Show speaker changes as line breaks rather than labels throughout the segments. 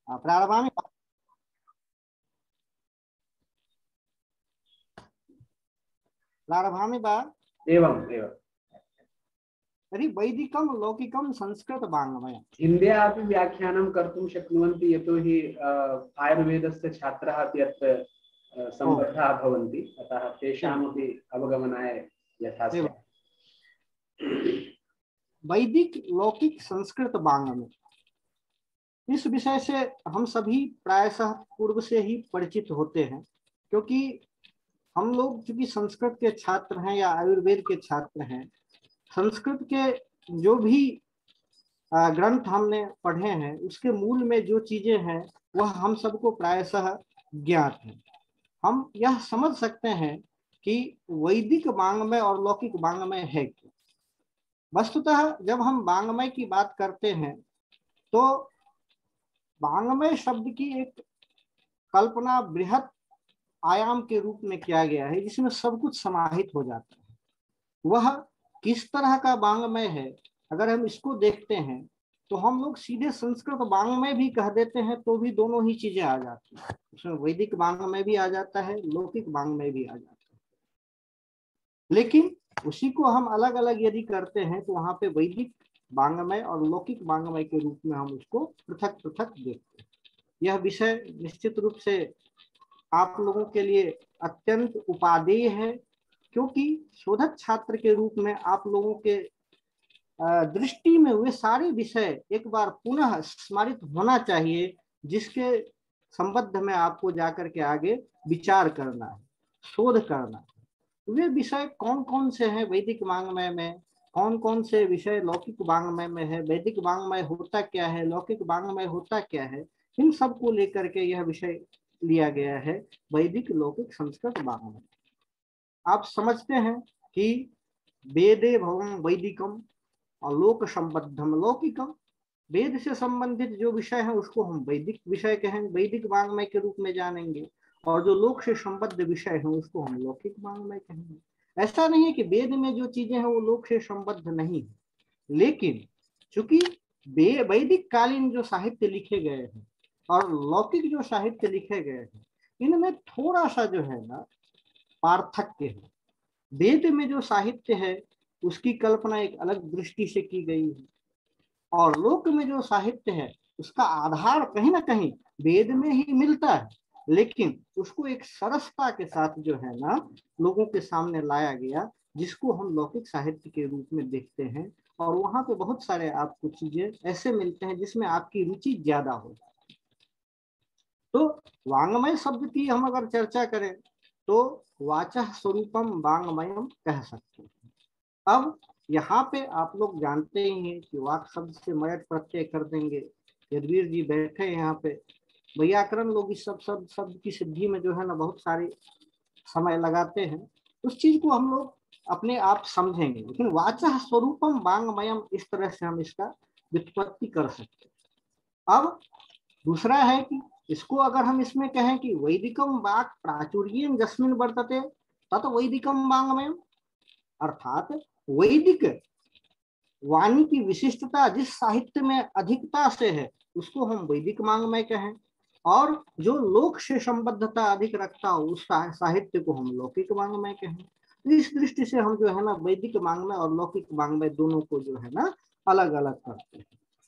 प्रारभामि प्रारभामि वा
एवम् एवं
तर्हि वैदिकं लौकिकं संस्कृत वाङ्मयम्
हिन्द्यापि व्याख्यानं कर्तुं शक्नुवन्ति, यतोहि आयुर्वेदस्य छात्राः अपि अत्र सम्बद्धाः भवन्ति, अतः तेषामपि अवगमनाय यथा स्यात्।
वैदिक लौकिक संस्कृत वाङ्मय, इस विषय से हम सभी प्रायशः पूर्व से ही परिचित होते हैं, क्योंकि हम लोग चूंकि संस्कृत के छात्र हैं या आयुर्वेद के छात्र हैं, संस्कृत के जो भी ग्रंथ हमने पढ़े हैं उसके मूल में जो चीजें हैं वह हम सबको प्रायशः ज्ञात है। हम यह समझ सकते हैं कि वैदिक वाङ्मय और लौकिक वाङ्मय है क्या। वस्तुतः जब हम वाङ्मय की बात करते हैं तो वाङ्मय शब्द की एक कल्पना बृहत आयाम के रूप में किया गया है, जिसमें सब कुछ समाहित हो जाता है। वह किस तरह का वाङ्मय है, अगर हम इसको देखते हैं तो हम लोग सीधे संस्कृत वाङ्मय भी कह देते हैं तो भी दोनों ही चीजें आ जाती हैं। उसमें वैदिक वाङ्मय भी आ जाता है, लौकिक वाङ्मय भी आ जाता है। लेकिन उसी को हम अलग अलग यदि करते हैं तो वहां पे वैदिक वाङ्मय और लौकिक वाङ्मय के रूप में हम उसको पृथक पृथक देखते हैं। यह विषय निश्चित रूप से आप लोगों के लिए अत्यंत उपादेय है, क्योंकि शोधक छात्र के रूप में आप लोगों के दृष्टि में वे सारे विषय एक बार पुनः स्मरित होना चाहिए, जिसके संबंध में आपको जाकर के आगे विचार करना है, शोध करना है। वे विषय कौन कौन से हैं वैदिक वाङ्मय में, कौन कौन से विषय लौकिक वाङ्मय में है, वैदिक वाङ्मय होता क्या है, लौकिक वाङ्मय होता क्या है, इन सब को लेकर के यह विषय लिया गया है वैदिक लौकिक संस्कृत वाङ्मय। आप समझते हैं कि वेदे भवम वैदिकम और लोक संबद्धम लौकिकम, वेद से संबंधित जो विषय है उसको हम वैदिक विषय कहेंगे, वैदिक वाङ्मय के रूप में जानेंगे, और जो लोक से संबद्ध विषय है उसको हम लौकिक वाङ्मय कहेंगे। ऐसा नहीं है कि वेद में जो चीजें हैं वो लोक से संबद्ध नहीं है, लेकिन चूंकि वैदिक कालीन जो साहित्य लिखे गए हैं और लौकिक जो साहित्य लिखे गए हैं, इनमें थोड़ा सा जो है ना पार्थक्य है। वेद में जो साहित्य है उसकी कल्पना एक अलग दृष्टि से की गई है, और लोक में जो साहित्य है उसका आधार कहीं ना कहीं वेद में ही मिलता है, लेकिन उसको एक सरसता के साथ जो है ना लोगों के सामने लाया गया, जिसको हम लौकिक साहित्य के रूप में देखते हैं। और वहां पे बहुत सारे आपको चीजें ऐसे मिलते हैं जिसमें आपकी रुचि ज्यादा हो। तो वाङ्मय शब्द की हम अगर चर्चा करें तो वाचः स्वरूपम वाङ्मयम कह सकते हैं। अब यहाँ पे आप लोग जानते ही हैं कि वाक शब्द से मयट प्रत्यय कर देंगे। यदवीर जी बैठे हैं यहाँ पे, व्याकरण लोग इस सब शब्द की सिद्धि में जो है ना बहुत सारे समय लगाते हैं, उस चीज को हम लोग अपने आप समझेंगे। लेकिन वाचः स्वरूपम वाङ्मयम, इस तरह से हम इसका व्युत्पत्ति कर सकते हैं। अब दूसरा है कि इसको अगर हम इसमें कहें कि वैदिकम वाक् प्राचुर्येण यस्मिन् वर्तते तत् वैदिकम वाङ्मयम्, अर्थात वैदिक वाणी की विशिष्टता जिस साहित्य में अधिकता से है उसको हम वैदिक वाङ्मय कहें, और जो लोक से संबद्धता अधिक रखता हो उस साहित्य को हम लौकिक वाङ्मय कहें। तो इस दृष्टि से हम जो है ना वैदिक वाङ्मय और लौकिक वाङ्मय दोनों को जो है ना अलग अलग करते हैं।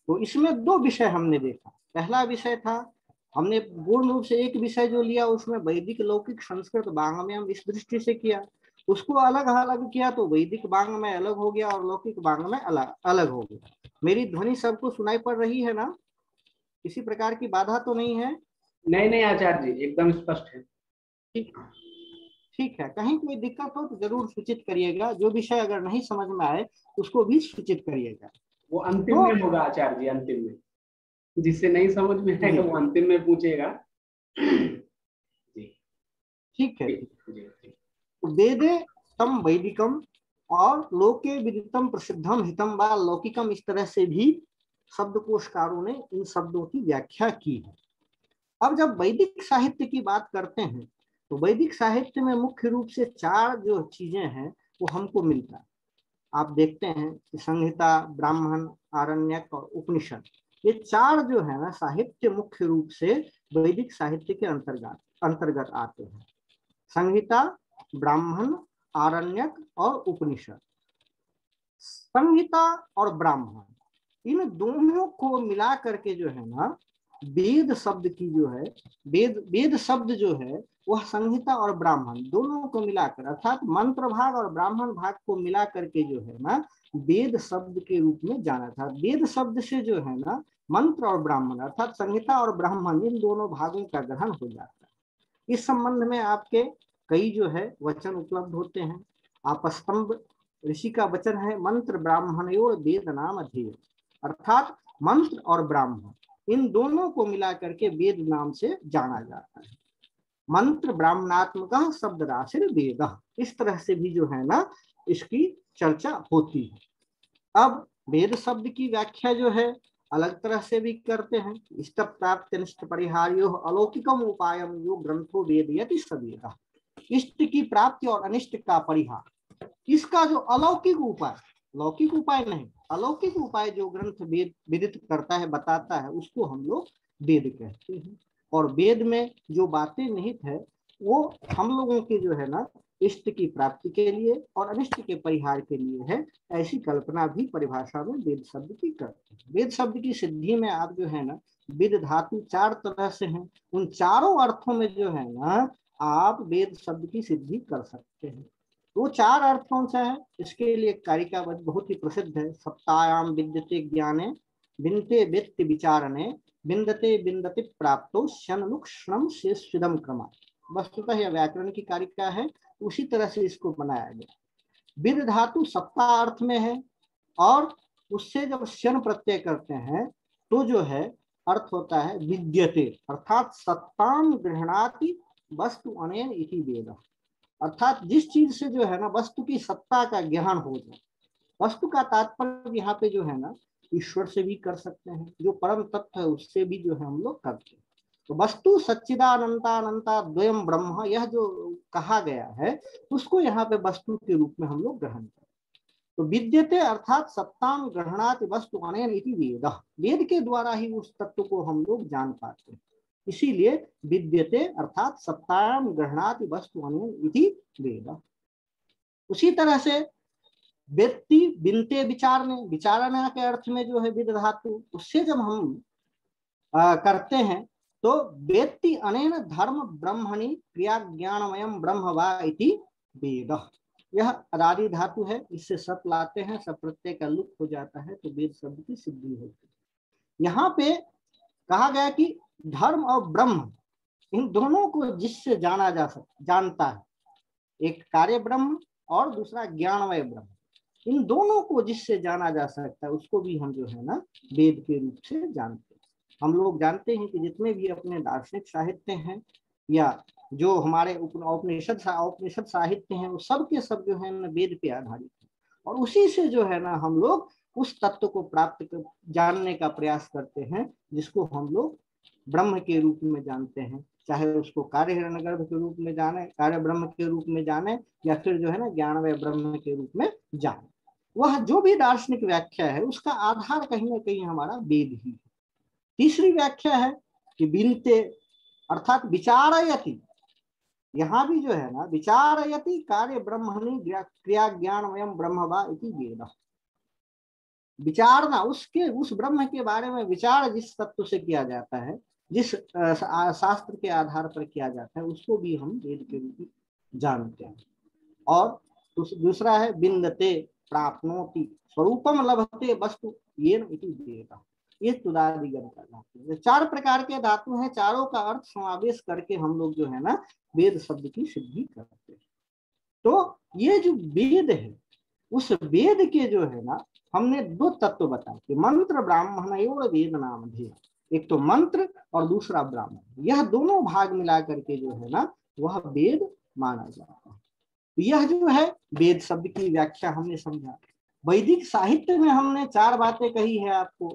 तो इसमें दो विषय हमने देखा। पहला विषय था, हमने पूर्ण रूप से एक विषय जो लिया उसमें वैदिक लौकिक संस्कृत वाङ्मय हम इस दृष्टि से किया, उसको अलग अलग किया तो वैदिक वाङ्मय अलग हो गया और लौकिक वाङ्मय अलग अलग हो गया। मेरी ध्वनि सबको सुनाई पड़ रही है ना? किसी प्रकार की बाधा तो नहीं है?
नहीं नहीं आचार्य जी, एकदम स्पष्ट है।
ठीक है, कहीं कोई दिक्कत हो तो जरूर सूचित करिएगा। जो विषय अगर नहीं समझ में आए उसको भी सूचित करिएगा।
वो अंतिम में होगा आचार्य जी, अंतिम में जिससे नहीं समझ में आएगा वो अंतिम में पूछेगा। जी
ठीक है। वेदे तम वैदिकम और लोके विदितम प्रसिद्धम हितम व लौकिकम, इस तरह से भी शब्दकोशकारों ने इन शब्दों की व्याख्या की है। अब जब वैदिक साहित्य की बात करते हैं तो वैदिक साहित्य में मुख्य रूप से चार जो चीजें हैं वो हमको मिलता है। आप देखते हैं कि संहिता, ब्राह्मण, आरण्यक और उपनिषद, ये चार जो है ना साहित्य मुख्य रूप से वैदिक साहित्य के अंतर्गत आते हैं। संहिता, ब्राह्मण, आरण्यक और उपनिषद। संहिता और ब्राह्मण इन दोनों को मिला करके जो है ना वेद शब्द की जो है वेद शब्द जो है वह संहिता और ब्राह्मण दोनों को मिलाकर अर्थात मंत्र भाग और ब्राह्मण भाग को मिला करके जो है ना वेद शब्द के रूप में जाना था। वेद शब्द से जो है ना मंत्र और ब्राह्मण अर्थात संहिता और ब्राह्मण इन दोनों भागों का ग्रहण हो जाता है। इस संबंध में आपके कई जो है वचन उपलब्ध होते हैं। आपस्तंभ ऋषि का वचन है मंत्र ब्राह्मणयोर वेद नाम अधेय, अर्थात मंत्र और ब्राह्मण इन दोनों को मिला करके वेद नाम से जाना जाता है। मंत्र ब्राह्मणात्मक शब्द राशि वेद, इस तरह से भी जो है ना इसकी चर्चा होती है। अब वेद शब्द की व्याख्या जो है अलग तरह से भी करते हैं। इष्ट प्राप्त अनिष्ट परिहार्यो अलौकिकम उपायम यो ग्रंथो वेदयति स वेद। इष्ट की प्राप्ति और अनिष्ट का परिहार, इसका जो अलौकिक उपाय, लौकिक उपाय नहीं, अलौकिक उपाय जो ग्रंथ वेद विदित करता है बताता है उसको हम लोग वेद कहते हैं। और वेद में जो बातें निहित है वो हम लोगों के जो है ना इष्ट की प्राप्ति के लिए और अनिष्ट के परिहार के लिए है। ऐसी कल्पना भी परिभाषा में वेद शब्द की करते हैं। वेद शब्द की सिद्धि में आप जो है ना वेद धातु चार तरह से हैं, उन चारों अर्थों में जो है ना आप वेद शब्द की सिद्धि कर सकते हैं। वो चार अर्थों से है, इसके लिए कारिका बहुत ही प्रसिद्ध है। सप्तायाम विद्यते ज्ञाने बिनते व्यक्ति विचारणे बिंदते बिंदति प्राप्तो शनमुक्षणम शेषिदम क्रमा। वस्तुतः यह व्याकरण की कारिका है, उसी तरह से इसको बनाया गया। विद धातु सप्ता अर्थ में है और उससे जब शन प्रत्यय करते हैं तो जो है अर्थ होता है विद्यते, अर्थात सत्ताम गृह्णाति वस्तु अनेन इति वेद, अर्थात जिस चीज से जो है ना वस्तु की सत्ता का ज्ञान हो जाए। वस्तु का तात्पर्य यहाँ पे जो है ना ईश्वर से भी कर सकते हैं, जो परम तत्व है उससे भी जो है हम लोग करते हैं। तो वस्तु सच्चिदानंता द्वयम ब्रह्म यह जो कहा गया है उसको यहाँ पे वस्तु के रूप में हम लोग ग्रहण करते हैं। तो विद्यते अर्थात सत्ताम ग्रहणाति वस्तु अनेन इति वेद, वेद के द्वारा ही उस तत्व को हम लोग जान पाते हैं। इसीलिए विद्यते अर्थात सत्तायाम ग्रहणाति वस्तु अनेन इति वेद। उसी तरह से व्यक्ति बिनते विचारने, विचारना के अर्थ में जो है विद धातु उससे जब हम करते हैं तो व्यक्ति अनेन धर्म ब्रह्मणि क्रिया ज्ञानमयम ब्रह्म वा इति वेद। यह अदादि धातु है, इससे सत लाते हैं, सब प्रत्यय का लुप्त हो जाता है तो वेद शब्द की सिद्धि होती है। यहाँ पे कहा गया कि धर्म और ब्रह्म इन दोनों को जिससे जाना जा जानता है, एक कार्य ब्रह्म और दूसरा ज्ञानमय ब्रह्म, इन दोनों को जिससे जाना जा सकता है उसको भी हम जो है ना वेद के रूप से जानते हैं। हम लोग जानते हैं कि जितने भी अपने दार्शनिक साहित्य हैं या जो हमारे उपनिषद साहित्य हैं वो सब के सब जो है ना वेद पे आधारित है और उसी से जो है ना हम लोग उस तत्व को प्राप्त जानने का प्रयास करते हैं जिसको हम लोग ब्रह्म के रूप में जानते हैं, चाहे उसको कार्य हिरण्यगर्भ के रूप में जाने, कार्य ब्रह्म के रूप में जाने या फिर जो है ना ज्ञानमय ब्रह्म के रूप में जाने। वह जो भी दार्शनिक व्याख्या है उसका आधार कहीं ना कहीं हमारा वेद ही है। तीसरी व्याख्या है कि बिनते अर्थात विचारयति, यहाँ भी जो है ना विचारयति कार्य ब्रह्मणि क्रिया ज्ञानमयम ब्रह्म वा इति वेद। विचारना, उसके उस ब्रह्म के बारे में विचार जिस तत्व से किया जाता है, जिस शास्त्र के आधार पर किया जाता है उसको भी हम वेद के रूप में जानते हैं। और दूसरा है बिंदते प्राप्नोति स्वरूपम लभते वस्तु येन इति वेद। ये तुदादिगम का धातु है। चार प्रकार के धातु हैं, चारों का अर्थ समावेश करके हम लोग जो है ना वेद शब्द की सिद्धि करते हैं। तो ये जो वेद है उस वेद के जो है ना हमने दो तत्व बताए कि मंत्र ब्राह्मण और वेद नाम भी, एक तो मंत्र और दूसरा ब्राह्मण, यह दोनों भाग मिला करके जो है ना वह वेद माना जाता है। यह जो है वेद शब्द की व्याख्या हमने समझा। वैदिक साहित्य में हमने चार बातें कही है आपको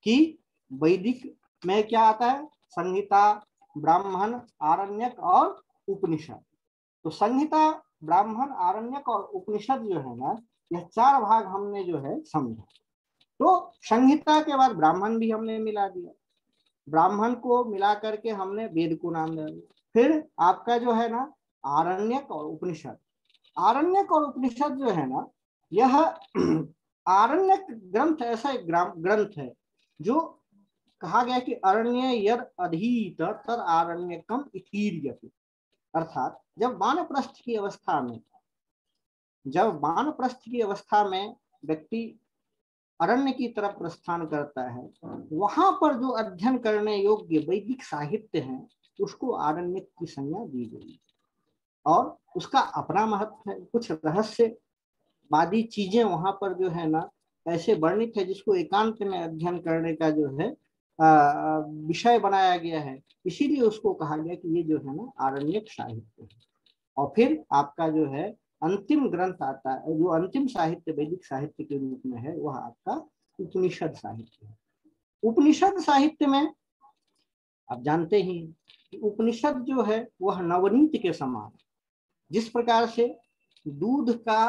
कि वैदिक में क्या आता है, संहिता, ब्राह्मण, आरण्यक और उपनिषद। तो संहिता, ब्राह्मण, आरण्यक और उपनिषद जो है ना यह चार भाग हमने जो है समझा। तो संहिता के बाद ब्राह्मण भी हमने मिला दिया, ब्राह्मण को मिला करके हमने वेद को नाम दे दिया। फिर आपका जो है ना आरण्यक और उपनिषद। आरण्यक और उपनिषद जो है ना, यह आरण्यक ग्रंथ ऐसा एक ग्रंथ है जो कहा गया कि अरण्य यद अधीत तद आरण्यकम इतीर्यति। अर्थात जब वानप्रस्थ की अवस्था में व्यक्ति अरण्य की तरफ प्रस्थान करता है, वहां पर जो अध्ययन करने योग्य वैदिक साहित्य है उसको आरण्यक की संज्ञा दी गई और उसका अपना महत्व है। कुछ रहस्यवादी चीजें वहां पर जो है ना ऐसे वर्णित है जिसको एकांत में अध्ययन करने का जो है विषय बनाया गया है, इसीलिए उसको कहा गया कि ये जो है ना आरण्यक साहित्य है। और फिर आपका जो है अंतिम ग्रंथ आता है, जो अंतिम साहित्य वैदिक साहित्य के रूप में है, वह आपका उपनिषद साहित्य है। उपनिषद साहित्य में आप जानते ही कि उपनिषद जो है वह नवनीत के समान, जिस प्रकार से दूध का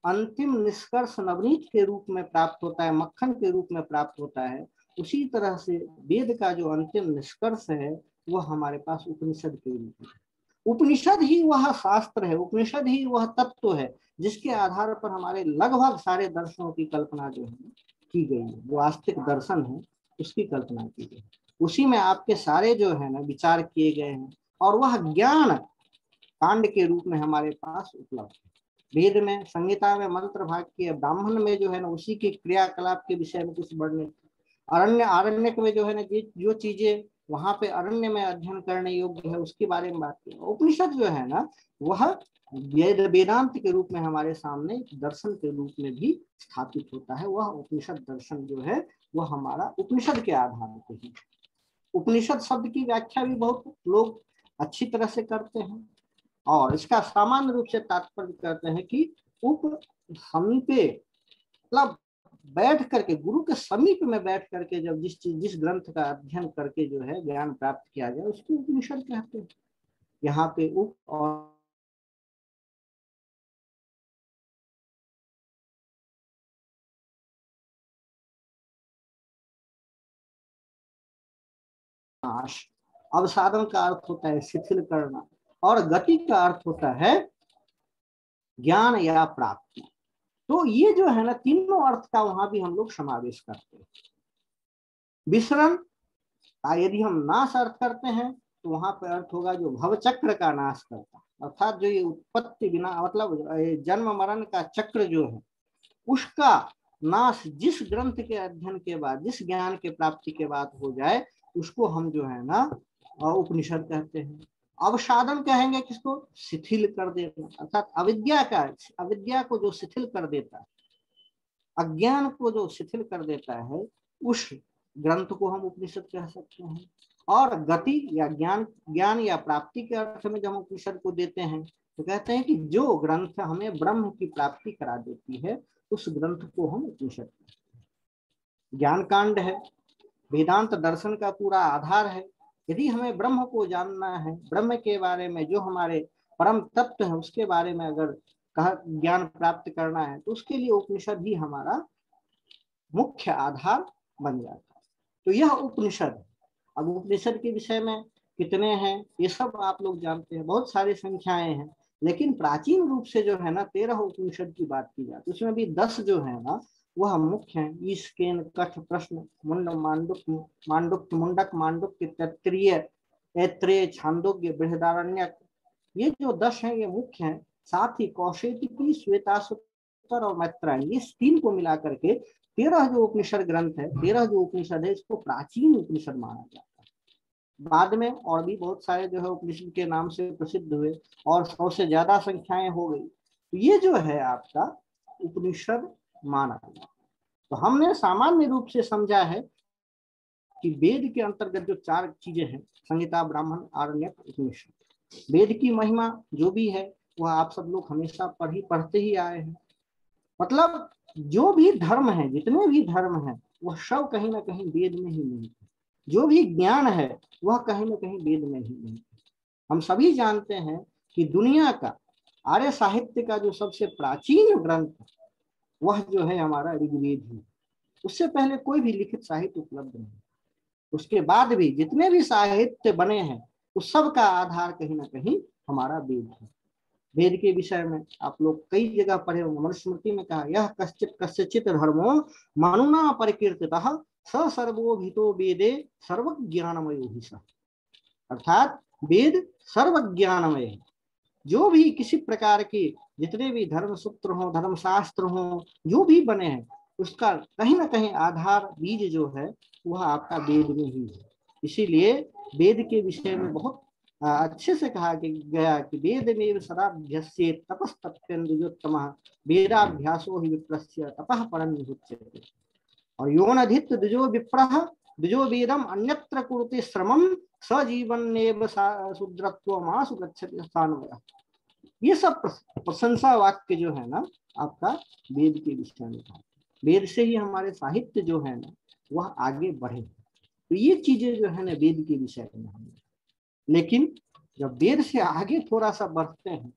अंतिम निष्कर्ष नवनीत के रूप में प्राप्त होता है, मक्खन के रूप में प्राप्त होता है, उसी तरह से वेद का जो अंतिम निष्कर्ष है वह हमारे पास उपनिषद के रूप में। उपनिषद ही वह शास्त्र है, उपनिषद ही वह तत्व है जिसके आधार पर हमारे लगभग सारे दर्शनों की कल्पना जो है की गई है। जो आस्तिक दर्शन है उसकी कल्पना की गई, उसी में आपके सारे जो है ना विचार किए गए हैं और वह ज्ञान कांड के रूप में हमारे पास उपलब्ध है। वेद में, संहिता में मंत्र भाग के, ब्राह्मण में जो है ना उसी के क्रियाकलाप के विषय में कुछ वर्णित, आरण्यक में जो है ना जो चीजें वहां पे अरण्य में अध्ययन करने योग्य है उसके बारे में बात की। उपनिषद जो है ना वह वेदांत के रूप में हमारे सामने दर्शन के रूप में भी स्थापित होता है। वह उपनिषद दर्शन जो है वह हमारा उपनिषद के आधार पर ही। उपनिषद शब्द की व्याख्या भी बहुत लोग अच्छी तरह से करते हैं और इसका सामान्य रूप से तात्पर्य करते हैं कि उप समीपे, मतलब बैठ करके, गुरु के समीप में बैठ करके जब जिस ग्रंथ का अध्ययन करके जो है ज्ञान प्राप्त किया जाए उसको उपनिषद कहते हैं। यहाँ पे उप और नाश, अवसादन का अर्थ होता है शिथिल करना और गति का अर्थ होता है ज्ञान या प्राप्ति। तो ये जो है ना तीनों अर्थ का वहां भी हम लोग समावेश करते हैं। विसरण का यदि हम नाश अर्थ करते हैं तो वहां पर अर्थ होगा जो भवचक्र का नाश करता, अर्थात जो ये उत्पत्ति बिना, मतलब जन्म मरण का चक्र जो है उसका नाश जिस ग्रंथ के अध्ययन के बाद, जिस ज्ञान के प्राप्ति के बाद हो जाए उसको हम जो है ना उपनिषद कहते हैं। अवसादन कहेंगे किसको? शिथिल कर देना, अर्थात अविद्या को जो शिथिल कर देता है, अज्ञान को जो शिथिल कर देता है, उस ग्रंथ को हम उपनिषद कह सकते हैं। और गति या ज्ञान या प्राप्ति के अर्थ में जब हम उपनिषद को देते हैं तो कहते हैं कि जो ग्रंथ हमें ब्रह्म की प्राप्ति करा देती है उस ग्रंथ को हम उपनिषद कहते हैं। ज्ञान कांड है, वेदांत दर्शन का पूरा आधार है। यदि हमें ब्रह्म को जानना है, ब्रह्म के बारे में, जो हमारे परम तत्व है उसके बारे में अगर ज्ञान प्राप्त करना है तो उसके लिए उपनिषद ही हमारा मुख्य आधार बन जाता है। तो यह उपनिषद है। अब उपनिषद के विषय में कितने हैं ये सब आप लोग जानते हैं, बहुत सारी संख्याएं हैं, लेकिन प्राचीन रूप से जो है ना 13 उपनिषद की बात की जाती है, उसमें भी 10 जो है ना वह मुख्य है। ईश, केन, कठ, प्रश्न, मुंड, मांडुक्य, मुंडक, मांडुक्य, तैत्तिरीय, ऐत्रेय, छांदोग्य, बृहदारण्यक, ये जो 10 हैं ये मुख्य हैं। साथ ही कौशिकी, श्वेताश्वतर और मैत्रायणी, इस 3 को मिला करके 13 जो उपनिषद ग्रंथ है, 13 जो उपनिषद है, इसको प्राचीन उपनिषद माना जाता है। बाद में और भी बहुत सारे जो है उपनिषद के नाम से प्रसिद्ध हुए और 100 से ज्यादा संख्याएं हो गई। तो ये जो है आपका उपनिषद माना जाता है। तो हमने सामान्य रूप से समझा है कि वेद के अंतर्गत जो 4 चीजें हैं, संहिता, ब्राह्मण, आरण्यक, उपनिषद। वेद की महिमा जो भी है वह आप सब लोग हमेशा पढ़ते ही आए हैं। मतलब जो भी धर्म है, जितने भी धर्म है, वह सब कहीं ना कहीं वेद में ही निहित है। जो भी ज्ञान है वह कहीं ना कहीं वेद में ही निहित है। हम सभी जानते हैं कि दुनिया का आर्य साहित्य का जो सबसे प्राचीन ग्रंथ वह जो है हमारा ऋग्वेद ही। उससे पहले कोई भी लिखित साहित्य उपलब्ध नहीं। उसके बाद भी जितने भी साहित्य बने हैं उस सब का आधार कहीं ना कहीं हमारा वेद है। वेद के विषय में आप लोग कई जगह पढ़े होंगे, मनुस्मृति में कहा यह कश्चित कस्यचित धर्मो मनुना परिकीर्तितः स सर्वोभितो वेदे सर्वज्ञानमयो हि स। अर्थात वेद सर्वज्ञानमय है। जो भी किसी प्रकार के जितने भी धर्म सूत्र हो, धर्म शास्त्र हो, जो भी बने हैं उसका कहीं ना कहीं आधार बीज जो है वह आपका वेद में ही है। इसीलिए वेद के विषय में बहुत अच्छे से कहा गया कि वेद में सदाभ्यस्ये तपस्तप्यन्द्विजोत्तमः वेदाभ्यासो हि विप्रस्य तपः परं निहुच्यते। और योनधित द्विजो विप्रः द्विजो वेदम अन्यत्र कुरुते श्रमम सजीवन्नेव शूद्रत्वमासु गच्छति स्थानवयः। ये सब प्रशंसा वाक्य जो है ना आपका वेद के विषय में था। वेद से ही हमारे साहित्य जो है ना वह आगे बढ़े। तो ये चीजें जो है ना वेद के विषय में हम, लेकिन जब वेद से आगे थोड़ा सा बढ़ते हैं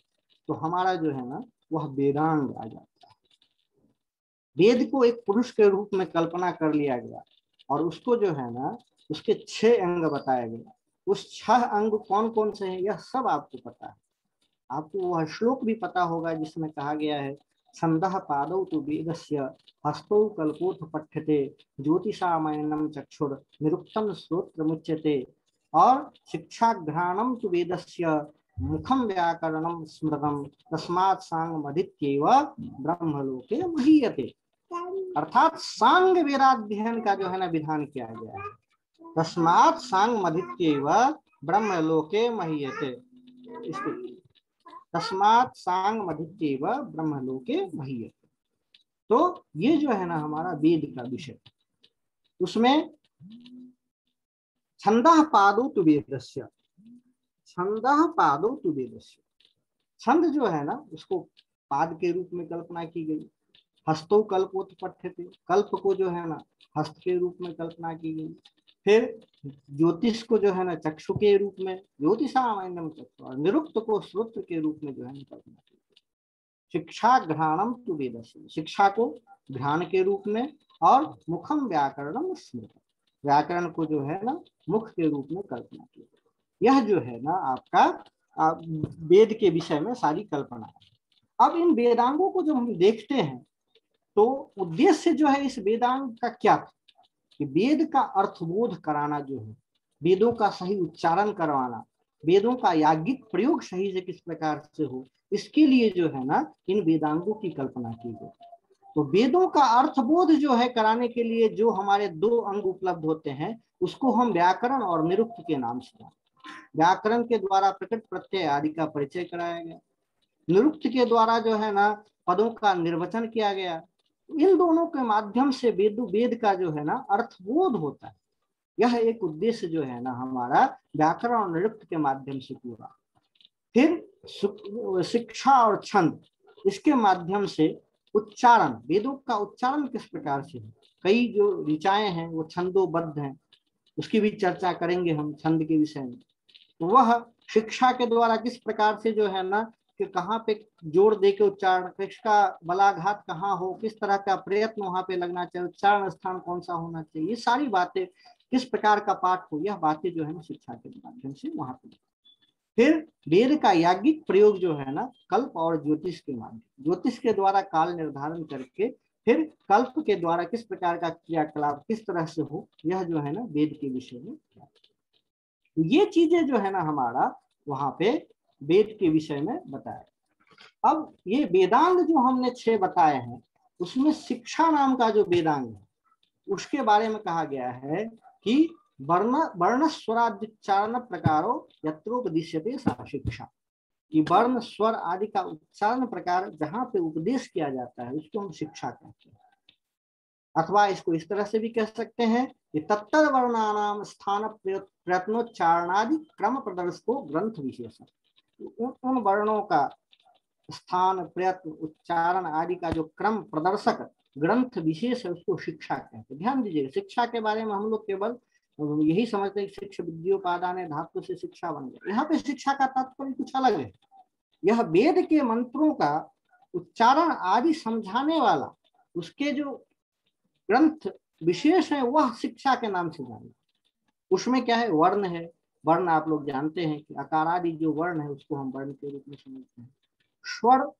तो हमारा जो है ना वह वेदांग आ जाता है। वेद को एक पुरुष के रूप में कल्पना कर लिया गया और उसको जो है ना उसके 6 अंग बताए गए। उस 6 अंग कौन कौन से हैं यह सब आपको पता है। आपको वह श्लोक भी पता होगा जिसमें कहा गया है छंदः पादौ तु वेदस्य हस्तौ कल्पोथ पठ्यते ज्योतिषामयनम चक्षुर निरुक्तम श्रोत्रमुच्यते और शिक्षा घ्राणम तु वेदस्य मुखम व्याकरणम स्मृतम तस्मात् सांगमधीत्यैव ब्रह्मलोके महीयते। अर्थात सांग वेदाध्ययन का जो है ना विधान किया गया है। तस्मात् सांगमधीत्यैव ब्रह्मलोके महीयते। तस्मात् सांगमधीत्यैव ब्रह्मलोके महीयते। तो ये जो है ना हमारा वेद का विषय। उसमें छंदः पादौ तु वेदस्य, छंदः पादौ तु वेदस्य, छंद जो है ना उसको पाद के रूप में कल्पना की गई। हस्तौ कल्पोथ पठ्यते, कल्प को जो है ना हस्त के रूप में कल्पना की गई। फिर ज्योतिष को जो है ना चक्षु के रूप में, ज्योतिषामयनम चक्षु, और निरुक्त को श्रोत्र के रूप में जो है कल्पना की गई। शिक्षा घ्राणम तु वेदस्य, शिक्षा को घ्राण के रूप में, और मुखम व्याकरणम स्मृतम, व्याकरण को जो है ना मुख के रूप में कल्पना की गई। यह जो है ना आपका वेद के विषय में सारी कल्पना है। अब इन वेदांगों को जब हम देखते हैं तो उद्देश्य जो है इस वेदांग का क्या था कि वेद का अर्थबोध कराना, जो है वेदों का सही उच्चारण करवाना, वेदों का याज्ञिक प्रयोग सही से किस प्रकार से हो, इसके लिए जो है ना इन वेदांगों की कल्पना की गई। तो वेदों का अर्थबोध जो है कराने के लिए जो हमारे 2 अंग उपलब्ध होते हैं उसको हम व्याकरण और निरुक्त के नाम से जानते हैं। व्याकरण के द्वारा प्रकृत प्रत्यय आदि का परिचय कराया गया, निरुक्त के द्वारा जो है ना पदों का निर्वचन किया गया। इन दोनों के माध्यम से वेद का जो है ना अर्थबोध होता है। यह एक उद्देश्य जो है ना हमारा व्याकरण और निरुक्त के माध्यम से पूरा। फिर शिक्षा और छंद, इसके माध्यम से उच्चारण, वेदों का उच्चारण किस प्रकार से है। कई जो ऋचाएं हैं वो छंदोबद्ध हैं, उसकी भी चर्चा करेंगे हम छंद के विषय में। तो वह शिक्षा के द्वारा किस प्रकार से जो है ना कि कहाँ पे जोड़ दे के उच्चारण, किसका बलाघात कहाँ हो, किस तरह का प्रयत्न वहां पे लगना चाहिए, उच्चारण स्थान कौन सा होना चाहिए, ये सारी बातें, किस प्रकार का पाठ हो, यह बातें जो है ना शिक्षा के माध्यम से वहां पे। फिर वेद का याज्ञिक प्रयोग जो है ना कल्प और ज्योतिष के माध्यम, ज्योतिष के द्वारा काल निर्धारण करके फिर कल्प के द्वारा किस प्रकार का क्रियाकलाप किस तरह से हो, यह जो है ना वेद के विषय में। ये चीजें जो है ना हमारा वहां पे वेद के विषय में बताया। अब ये वेदांग जो हमने 6 बताए हैं उसमें शिक्षा नाम का जो वेदांग है उसके बारे में कहा गया है कि वर्ण स्वरादिच्चारण प्रकारो यत्रोपदिश्यते सा शिक्षा, कि वर्ण स्वर आदि का उच्चारण प्रकार जहाँ पे उपदेश किया जाता है उसको हम शिक्षा कहते हैं। अथवा इसको इस तरह से भी कह सकते हैं कि तत्तर वर्णानाम स्थान प्रयत्नोच्चारणादि क्रम प्रदर्शको ग्रंथ विशेषण, उन वर्णों का स्थान प्रयत्न उच्चारण आदि का जो क्रम प्रदर्शक ग्रंथ विशेष है उसको शिक्षा कहते हैं। ध्यान दीजिएगा, शिक्षा के बारे में हम लोग केवल यही समझते हैं कि शिक्षा विद्योपादान धातु से शिक्षा बन गया। यहाँ पे शिक्षा का तात्पर्य कुछ अलग है। यह वेद के मंत्रों का उच्चारण आदि समझाने वाला, उसके जो ग्रंथ विशेष है वह शिक्षा के नाम से जाना। उसमें क्या है, वर्ण है। वर्ण आप लोग जानते हैं कि आकार आदि जो वर्ण है उसको हम वर्ण के रूप में समझते हैं। स्वर,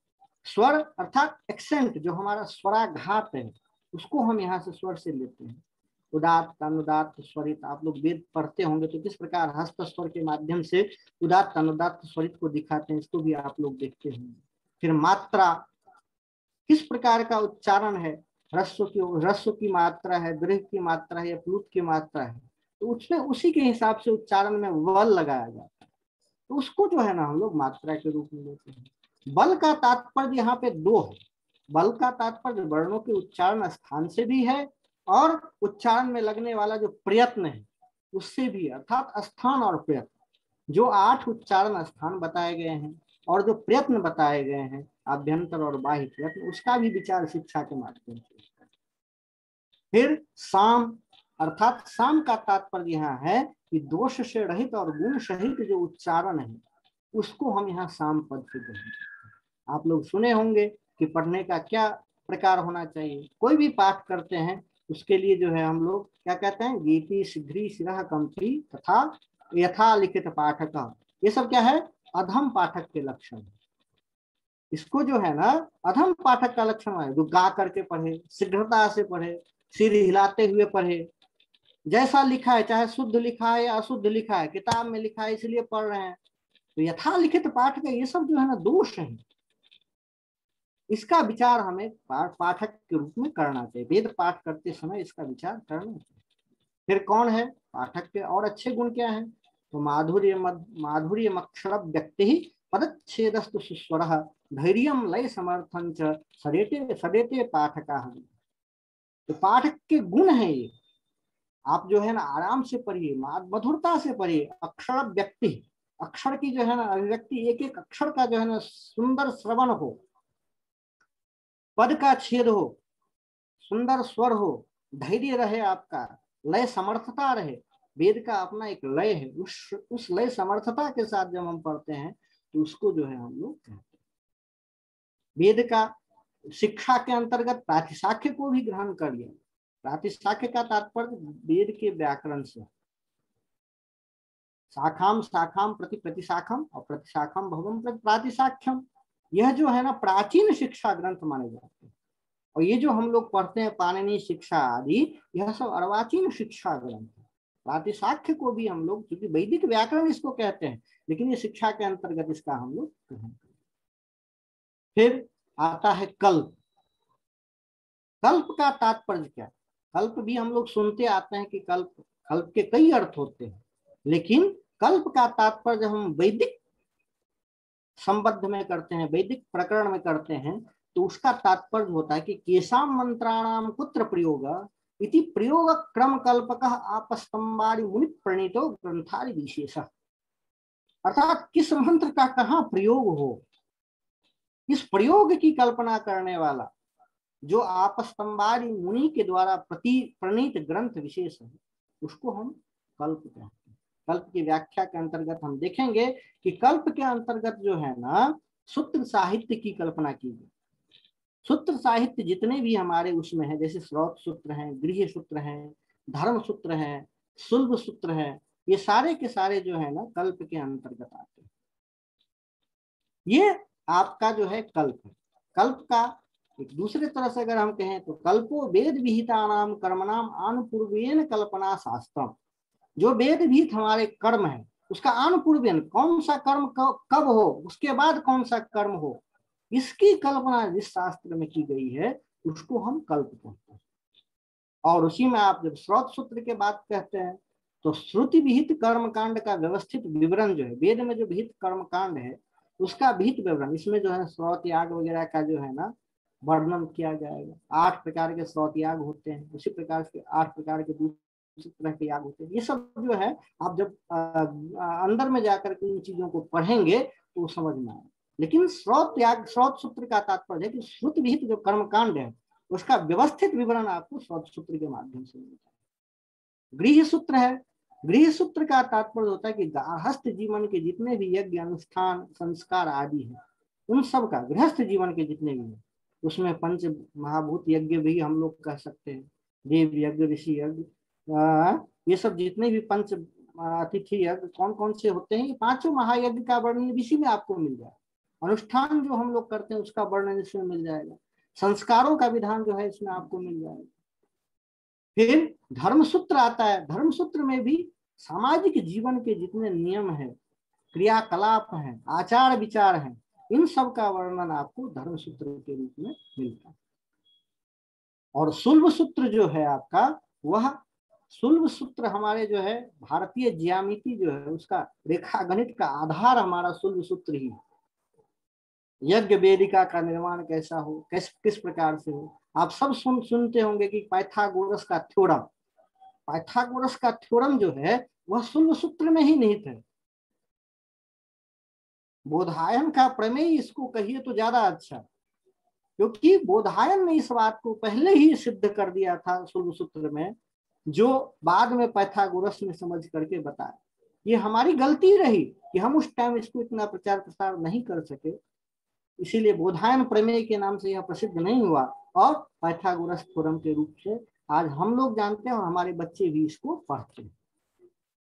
स्वर अर्थात एक्सेंट, जो हमारा स्वराघात है उसको हम यहाँ से स्वर से लेते हैं। उदात्त, अनुदात्त, स्वरित, आप लोग वेद पढ़ते होंगे तो किस प्रकार हस्त स्वर के माध्यम से उदात्त अनुदात्त स्वरित को दिखाते हैं, इसको भी आप लोग देखते होंगे। फिर मात्रा, किस प्रकार का उच्चारण है, ह्रस्व की मात्रा है, दीर्घ की मात्रा है या प्लुत की मात्रा है, तो उसमें उसी के हिसाब से उच्चारण में वल लगाया जाता है, तो उसको जो है ना हम लोग मात्रा के रूप में लेते हैं। बल का तात्पर्य यहाँ पे दो है। बल का तात्पर्य वर्णों के उच्चारण स्थान से भी है और उच्चारण में लगने वाला जो प्रयत्न है उससे भी, अर्थात स्थान और प्रयत्न। जो 8 उच्चारण स्थान बताए गए हैं और जो प्रयत्न बताए गए हैं आभ्यंतर और बाह्य प्रयत्न, उसका भी विचार शिक्षा के माध्यम से। फिर साम, अर्थात साम का तात्पर्य यहाँ है कि दोष से रहित और गुण सहित जो उच्चारण है उसको हम यहाँ साम पद से कहेंगे। आप लोग सुने होंगे कि पढ़ने का क्या प्रकार होना चाहिए। कोई भी पाठ करते हैं उसके लिए जो है हम लोग क्या कहते हैं, गीति शीघ्री शिरः कंपी तथा यथा लिखित पाठक, ये सब क्या है, अधम पाठक के लक्षण। इसको जो है ना अधम पाठक का लक्षण है, जो गा करके पढ़े, शीघ्रता से पढ़े, सिर हिलाते हुए पढ़े, जैसा लिखा है, चाहे शुद्ध लिखा है या अशुद्ध लिखा है, किताब में लिखा है इसलिए पढ़ रहे हैं, तो यथा लिखित पाठ का ये सब जो है ना दोष है। इसका विचार हमें पाठक के रूप में करना चाहिए। वेद पाठ करते समय इसका विचार करना चाहिए। फिर कौन है पाठक के और अच्छे गुण क्या है, तो माधुर्य अक्षर व्यक्ति ही पदच्छेदस्तु सुस्वर धैर्यम लय समर्थन च सदेते सदेते पाठका। तो पाठक के गुण है ये, आप जो है ना आराम से पढ़िए, मधुरता से पढ़िए। अक्षर व्यक्ति, अक्षर की जो है ना अभिव्यक्ति, एक एक अक्षर का जो है ना सुंदर श्रवण हो, पद का छेद हो, सुंदर स्वर हो, धैर्य रहे आपका, लय समर्थता रहे। वेद का अपना एक लय है, उस लय समर्थता के साथ जब हम पढ़ते हैं तो उसको जो है हम लोग कहते हैं। वेद का शिक्षा के अंतर्गत प्रातिशाख्य को भी ग्रहण कर लिया। प्रातिशाख्य का तात्पर्य वेद के व्याकरण से, शाखाम शाखाम प्रति प्रतिशाखम और प्रतिशाखम भवम प्रति प्रातिशाख्यम, यह जो है ना प्राचीन शिक्षा ग्रंथ माने जाते हैं। और ये जो हम लोग पढ़ते हैं पाणिनि शिक्षा आदि, यह सब अर्वाचीन शिक्षा ग्रंथ है। प्रातिशाख्य को भी हम लोग, क्योंकि वैदिक व्याकरण इसको कहते हैं, लेकिन ये शिक्षा के अंतर्गत इसका हम लोग ग्रहण करते हैं। फिर आता है कल्प। कल्प का तात्पर्य क्या? कल्प भी हम लोग सुनते आते हैं कि कल्प के कई अर्थ होते हैं, लेकिन कल्प का तात्पर्य जब हम वैदिक संबद्ध में करते हैं, वैदिक प्रकरण में करते हैं, तो उसका तात्पर्य होता है कि केशाम मंत्राणाम कुत्र प्रयोग इति प्रयोग क्रम कल्पकः आपस्तंबादि मुनि प्रणीतो ग्रंथादि विशेष। अर्थात किस मंत्र का कहाँ प्रयोग हो, इस प्रयोग की कल्पना करने वाला जो आपस्तंबादि मुनि के द्वारा प्रणीत ग्रंथ विशेष है, उसको हम कल्प कहते हैं। कल्प की व्याख्या के अंतर्गत हम देखेंगे कि कल्प के अंतर्गत जो है ना सूत्र साहित्य की कल्पना की गई। सूत्र साहित्य जितने भी हमारे उसमें है, जैसे स्रोत सूत्र हैं, गृह सूत्र हैं, धर्म सूत्र हैं, शुल्ब सूत्र है, ये सारे के सारे जो है ना कल्प के अंतर्गत आते हैं। ये आपका जो है कल्प है। कल्प का एक दूसरे तरह से अगर हम कहें तो कल्पो वेद विहिता नाम कर्मणाम आनुपूर्वेन कल्पना शास्त्रम। जो वेद विहित हमारे कर्म है उसका आनुपूर्वेन, कौन सा कर्म कब हो, उसके बाद कौन सा कर्म हो, इसकी कल्पना जिस शास्त्र में की गई है उसको हम कल्प कहते हैं। और उसी में आप जब स्रोत सूत्र के बात कहते हैं तो श्रुति विहित कर्म कांड का व्यवस्थित विवरण जो है, वेद में जो विहित कर्म कांड है उसका विहित विवरण, इसमें जो है स्रोत याग वगैरह का जो है ना वर्णन किया जाएगा। 8 प्रकार के स्रोत याग होते हैं, उसी प्रकार से 8 प्रकार के दूसरे तरह के याग होते हैं। ये सब जो है आप जब अंदर में जाकर के इन चीजों को पढ़ेंगे तो समझ में आएगा। लेकिन स्रोत सूत्र का तात्पर्य है कि श्रुति विहित जो कर्मकांड है उसका व्यवस्थित विवरण आपको स्रोत सूत्र के माध्यम से मिलता है। गृह सूत्र है, गृह सूत्र का तात्पर्य होता है कि गार्हस्थ जीवन के जितने भी यज्ञ अनुष्ठान संस्कार आदि है, उन सब का, गृहस्थ जीवन के जितने भी है, उसमें पंच महाभूत यज्ञ भी हम लोग कह सकते हैं, देव यज्ञ, ऋषि यज्ञ, ये सब जितने भी पंच अतिथि यज्ञ कौन कौन से होते हैं, ये पांचों महायज्ञ का वर्णन इसी में आपको मिल जाएगा। अनुष्ठान जो हम लोग करते हैं उसका वर्णन इसमें मिल जाएगा। संस्कारों का विधान जो है इसमें आपको मिल जाएगा। फिर धर्मसूत्र आता है। धर्मसूत्र में भी सामाजिक जीवन के जितने नियम है, क्रियाकलाप हैं, आचार विचार हैं, इन सब का वर्णन आपको धर्मसूत्र के रूप में मिलता है। और शुल्ब सूत्र जो है आपका, वह शुल्ब सूत्र हमारे जो है भारतीय ज्यामिति जो है उसका रेखा गणित का आधार हमारा शुल्ब सूत्र ही है। यज्ञ वेदिका का निर्माण कैसा हो, किस प्रकार से हो। आप सब सुनते होंगे कि पाइथागोरस का थ्योरम, पाइथागोरस का थ्योरम जो है वह शुल्ब सूत्र में ही निहित है। बोधायन का प्रमेय इसको कहिए तो ज्यादा अच्छा, क्योंकि बोधायन ने इस बात को पहले ही सिद्ध कर दिया था शुल्ब सूत्र में, जो बाद में पाइथागोरस ने समझ करके बताया। ये हमारी गलती रही कि हम उस टाइम इसको इतना प्रचार प्रसार नहीं कर सके, इसीलिए बोधायन प्रमेय के नाम से यह प्रसिद्ध नहीं हुआ और पाइथागोरस थ्योरम के रूप से आज हम लोग जानते हैं और हमारे बच्चे भी इसको पढ़ते हैं।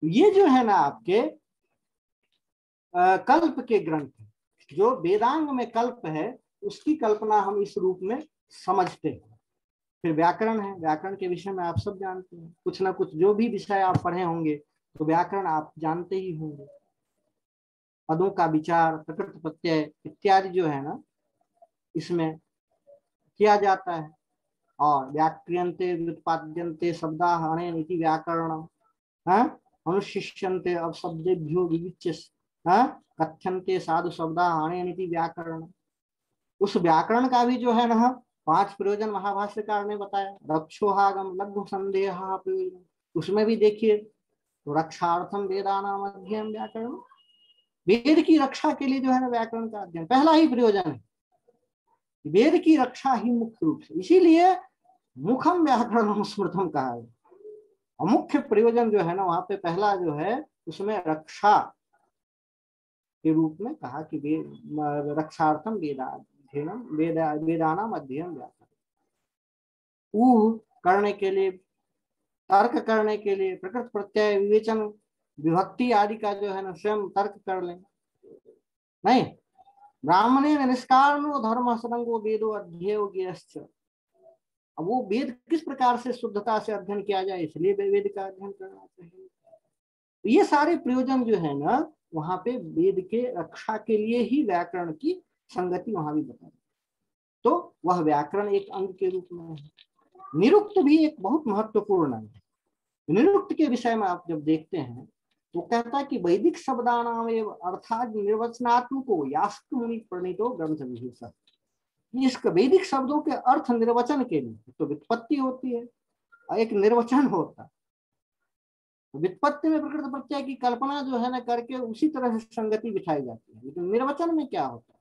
ये जो है ना आपके कल्प के ग्रंथ, जो वेदांग में कल्प है उसकी कल्पना हम इस रूप में समझते हैं। फिर व्याकरण है। व्याकरण के विषय में आप सब जानते हैं, कुछ ना कुछ जो भी विषय आप पढ़े होंगे तो व्याकरण आप जानते ही होंगे। पदों का विचार, प्रकृत प्रत्यय इत्यादि जो है ना इसमें किया जाता है। और व्याक्रियन्ते व्युत्पाद्यन्ते शब्दाः अनेन इति व्याकरणम्, अनुशिष्यन्ते अपशब्देभ्यो विविच्य कथ्यन्ते साधु शब्दाः अनेन इति व्याकरणम्। उस व्याकरण का भी जो है ना 5 प्रयोजन महाभाष्यकार ने बताया। रक्षोहागम लघु संदेह प्रयोजन, उसमें भी देखिए तो रक्षार्थम वेदानाम अध्ययन व्याकरण, वेद की रक्षा के लिए जो है ना व्याकरण का अध्ययन पहला ही प्रयोजन है। वेद की रक्षा ही मुख्य रूप से, इसीलिए मुखम व्याकरण स्मृतम कहा है। और मुख्य प्रयोजन जो है ना वहां पे पहला जो है उसमें रक्षा के रूप में कहा कि रक्षार्थम वेदानाम अध्ययन व्याकरण। ऊह करने के लिए, तर्क करने के लिए, प्रकृत प्रत्यय विवेचन विभक्ति आदि का जो है ना स्वयं तर्क कर लें। नहीं, ब्राह्मणे निष्कारणो धर्म संगो वेदो अध्येयोग्यश्च। अब वो वेद किस प्रकार से शुद्धता से अध्ययन किया जाए, इसलिए वेद का अध्ययन करना चाहिए। ये सारे प्रयोजन जो है ना वहां पे वेद के रक्षा के लिए ही व्याकरण की संगति वहां भी बताई। तो वह व्याकरण एक अंग के रूप में है। निरुक्त भी एक बहुत महत्वपूर्ण अंग है। निरुक्त के विषय में आप जब देखते हैं तो कहता है कि वैदिक शब्दानाम अर्थात निर्वचनात्मको यास्क मुनि प्रणीतो ग्रंथ विशेषः। इस वैदिक शब्दों के अर्थ निर्वचन के लिए तो व्युत्पत्ति होती है और एक निर्वचन होता है। व्युत्पत्ति में प्रकृत प्रत्यय की कल्पना जो है ना करके उसी तरह से संगति बिठाई जाती है। लेकिन निर्वचन में क्या होता है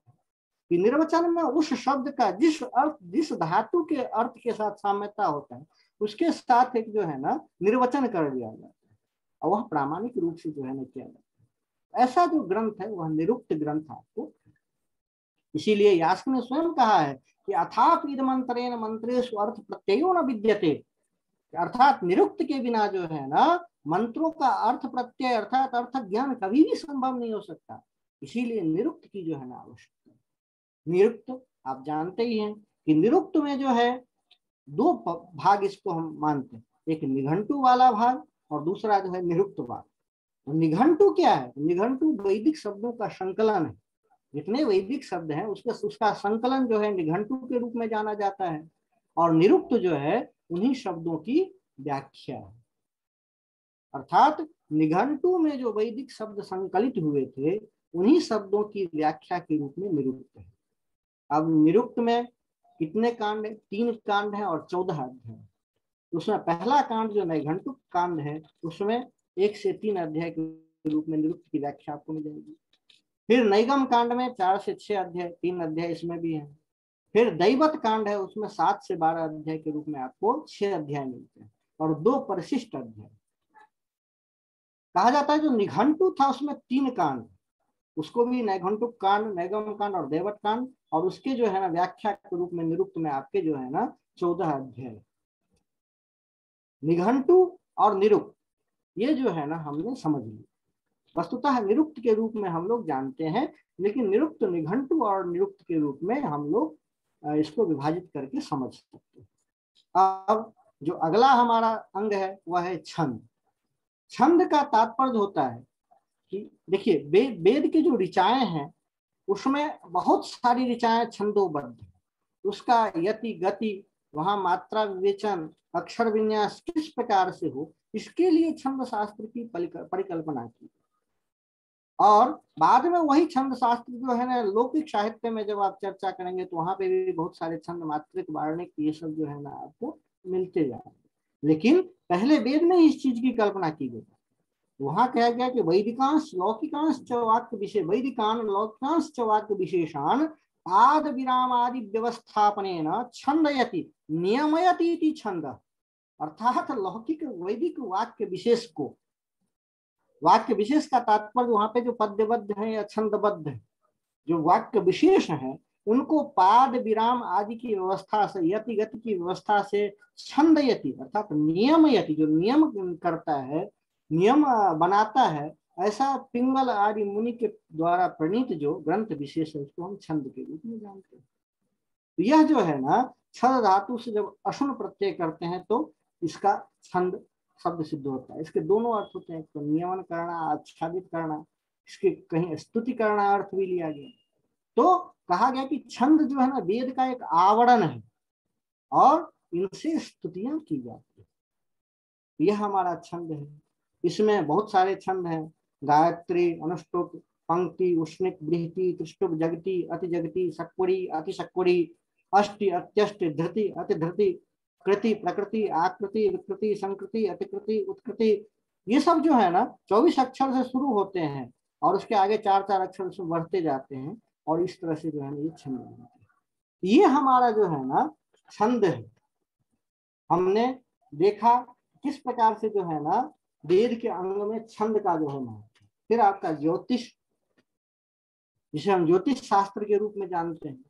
कि निर्वचन में उस शब्द का जिस अर्थ, जिस धातु के अर्थ के साथ साम्यता होता है उसके साथ एक जो है ना निर्वचन कर दिया जाता है और वह प्रामाणिक रूप से जो है ना किया जाता है। ऐसा जो ग्रंथ है वह निरुक्त ग्रंथ आपको, इसीलिए यास्क ने स्वयं कहा है कि अथापि मंत्रेण मंत्रेषु अर्थ प्रत्ययो न विद्यते, अर्थात निरुक्त के बिना जो है ना मंत्रों का अर्थ प्रत्यय अर्थात अर्थ ज्ञान कभी भी संभव नहीं हो सकता। इसीलिए निरुक्त की जो है ना आवश्यकता। निरुक्त आप जानते ही हैं कि निरुक्त में जो है 2 भाग इसको हम मानते हैं, एक निघंटु वाला भाग और दूसरा जो है निरुक्त भाग। निघंटु क्या है? निघंटु वैदिक शब्दों का संकलन है। जितने वैदिक शब्द हैं उसका संकलन जो है निघंटु के रूप में जाना जाता है और निरुक्त जो है उन्हीं शब्दों की व्याख्या है। अर्थात निघंटु में जो वैदिक शब्द संकलित हुए थे उन्हीं शब्दों की व्याख्या के रूप में निरुक्त है। अब निरुक्त में कितने कांड है? 3 कांड है और 14 अध्याय। उसमें पहला कांड जो नैघंटुक कांड है उसमें 1 से 3 अध्याय के रूप में निरुक्त की व्याख्या आपको मिल जाएगी। फिर नैगम कांड में 4 से 6 अध्याय, 3 अध्याय इसमें भी है। फिर दैवत कांड है उसमें 7 से 12 अध्याय के रूप में आपको 6 अध्याय मिलते हैं और 2 परिशिष्ट अध्याय। कहा जाता है जो निघंटु था उसमें 3 कांड, उसको भी नैघंटुक कांड, नैगम कांड और दैवत कांड, और उसके जो है ना व्याख्या के रूप में निरुक्त में आपके जो है ना 14 अध्याय। निघंटु और निरुक्त, ये जो है ना हमने समझ लिया। वस्तुतः निरुक्त के रूप में हम लोग जानते हैं, लेकिन निरुक्त निघंटु और निरुक्त के रूप में हम लोग इसको विभाजित करके समझ सकते हैं। अब जो अगला हमारा अंग है वह है छंद। छंद का तात्पर्य होता है कि देखिए वेद के जो ऋचाएं हैं उसमें बहुत सारी ऋचाएं छंदोबद्ध, उसका यति गति, वहां मात्रा विवेचन, अक्षर विन्यास किस प्रकार से हो, इसके लिए छंद शास्त्र की परिकल्पना की। और बाद में वही छंद शास्त्र जो है ना लौकिक साहित्य में जब आप चर्चा करेंगे तो वहां पे भी बहुत सारे छंद, मात्रिक, वार्णिक, ये सब जो है ना आपको मिलते जाएंगे। लेकिन पहले वेद में इस चीज की कल्पना की गई। वहां कहा गया कि वैदिकांश लौकिकांश च वाक्य विशेष, वैदिकान लौकिकांश च वाक्य विशेषान आद विराम आदि व्यवस्थापनेन छंदयति नियमयति छंद। अर्थात लौकिक वैदिक वाक्य विशेष को, वाक्य विशेष का तात्पर्य वहां पे जो पद्यबद्ध है या छंदबद्ध है, जो वाक्य विशेष है उनको पाद विराम आदि की व्यवस्था से, यति गति की व्यवस्था से छंदयति अर्थात नियमयति, जो नियम करता है, नियम बनाता है, ऐसा पिंगल आदि मुनि के द्वारा प्रणीत जो ग्रंथ विशेष है उसको हम छंद के रूप में जानते हैं। तो यह जो है ना छद धातु से जब अशुन प्रत्यय करते हैं तो इसका छंद शब्द सिद्ध होता है। इसके दोनों अर्थ होते हैं, तो नियमन करना, आच्छादित करना, इसके कहीं स्तुति करना अर्थ भी लिया गया। तो कहा गया कि छंद जो है ना वेद का एक आवरण है और इनसे स्तुतियां की जाती है। यह हमारा छंद है। इसमें बहुत सारे छंद हैं, गायत्री, अनुष्टुप, पंक्ति, उष्णिक, बृहति, त्रिष्टुप, जगति, अति जगति, सक्वरी, अति सक्वरी, अष्टि, अत्यष्ट, धृति, अति धृति, कृति, प्रकृति, आकृति, विकृति, संकृति, अतिकृति, उत्कृति, ये सब जो है ना 24 अक्षर से शुरू होते हैं और उसके आगे 4-4 अक्षर से बढ़ते जाते हैं और इस तरह से जो है ना ये छंद बनते हैं। ये हमारा जो है ना छंद है। हमने देखा किस प्रकार से जो है ना वेद के अंग में छंद का जो है महत्व। फिर आपका ज्योतिष, जिसे हम ज्योतिष शास्त्र के रूप में जानते हैं,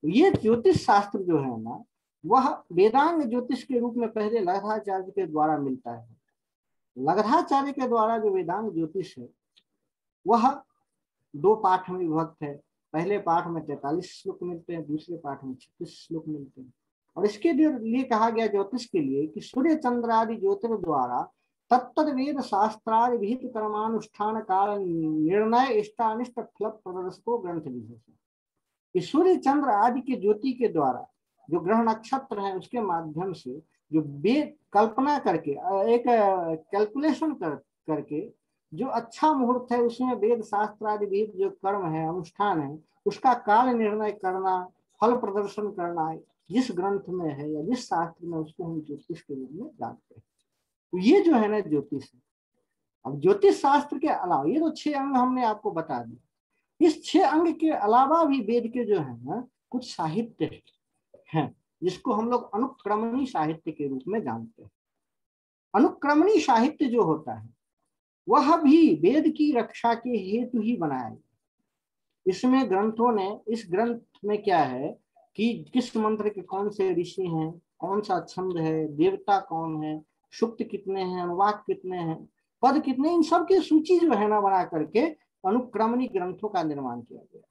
ये ज्योतिष शास्त्र जो है ना वह वेदांग ज्योतिष के रूप में पहले लग्धाचार्य के द्वारा मिलता है। लग्धाचार्य के द्वारा जो वेदांग ज्योतिष है वह 2 पाठ में विभक्त है। पहले पाठ में 43 श्लोक मिलते हैं, दूसरे पाठ में 36 श्लोक मिलते हैं। और इसके लिए कहा गया ज्योतिष के लिए कि सूर्य चंद्रादि ज्योतिर द्वारा तत्त वेद शास्त्रादि विहित कर्मानुष्ठान काल निर्णय इष्टानिष्ट फल प्रदर्शको ग्रंथ विशेष। सूर्य चंद्र आदि के ज्योति के द्वारा जो ग्रह नक्षत्र है उसके माध्यम से जो वेद कल्पना करके एक कैलकुलेशन करके जो अच्छा मुहूर्त है उसमें वेद शास्त्र आदि विहित जो कर्म है, अनुष्ठान है, उसका काल निर्णय करना, फल प्रदर्शन करना जिस ग्रंथ में है या जिस शास्त्र में, उसको हम ज्योतिष के रूप में जानते हैं। तो ये जो है ना ज्योतिष है। अब ज्योतिष शास्त्र के अलावा ये तो 6 अंग हमने आपको बता दिए। इस 6 अंग के अलावा भी वेद के जो है ना कुछ साहित्य हैं जिसको हम लोग अनुक्रमणी साहित्य के रूप में जानते हैं। अनुक्रमणी साहित्य जो होता है वह भी वेद की रक्षा के हेतु ही बनाया गया। इसमें ग्रंथों ने, इस ग्रंथ में क्या है कि किस मंत्र के कौन से ऋषि हैं, कौन सा छंद है, देवता कौन है, सूक्त कितने हैं, अनुवाक कितने हैं, पद कितने, इन सब की सूची जो है ना बना करके अनुक्रमणी ग्रंथों का निर्माण किया गया।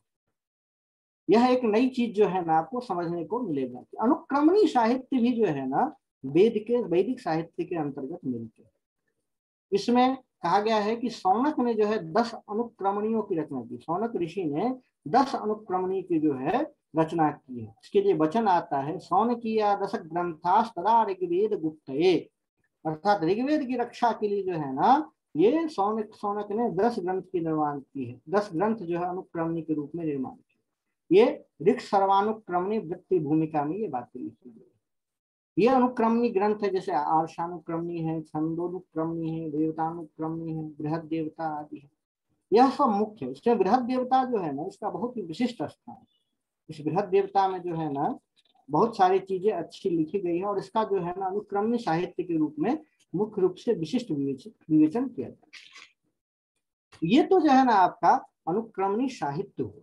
यह एक नई चीज जो है ना आपको समझने को मिलेगा कि अनुक्रमणी साहित्य भी जो है ना वैदिक साहित्य के अंतर्गत मिलते हैं। इसमें कहा गया है कि सौनक ने जो है 10 अनुक्रमणियों की रचना की। सौनक ऋषि ने 10 अनुक्रमणी की जो है रचना की है। इसके लिए वचन आता है सौनकीया 10 ग्रंथास्तदा ऋग्वेद गुप्तये, अर्थात ऋग्वेद की रक्षा के लिए जो है ना ये सौनक ने 10 ग्रंथ की निर्माण की है। 10 ग्रंथ जो है अनुक्रमणी के रूप में निर्माण किया। ये ऋक् सर्वानुक्रमणी वृत्ति भूमिका में ये बातें लिखी गई। ये अनुक्रमणी ग्रंथ है, जैसे आर्षानुक्रमणी है, छंदोनुक्रमणी है, देवतानुक्रमणी है, बृहद देवता आदि है। यह सब मुख्य है। इसमें बृहद देवता जो है ना इसका बहुत ही विशिष्ट स्थान है। इस बृहद देवता में जो है ना बहुत सारी चीजें अच्छी लिखी गई है और इसका जो है ना अनुक्रमणी साहित्य के रूप में मुख्य रूप से विशिष्ट विवेचन किया जाता है। ये तो जो है ना आपका अनुक्रमणी साहित्य हुआ।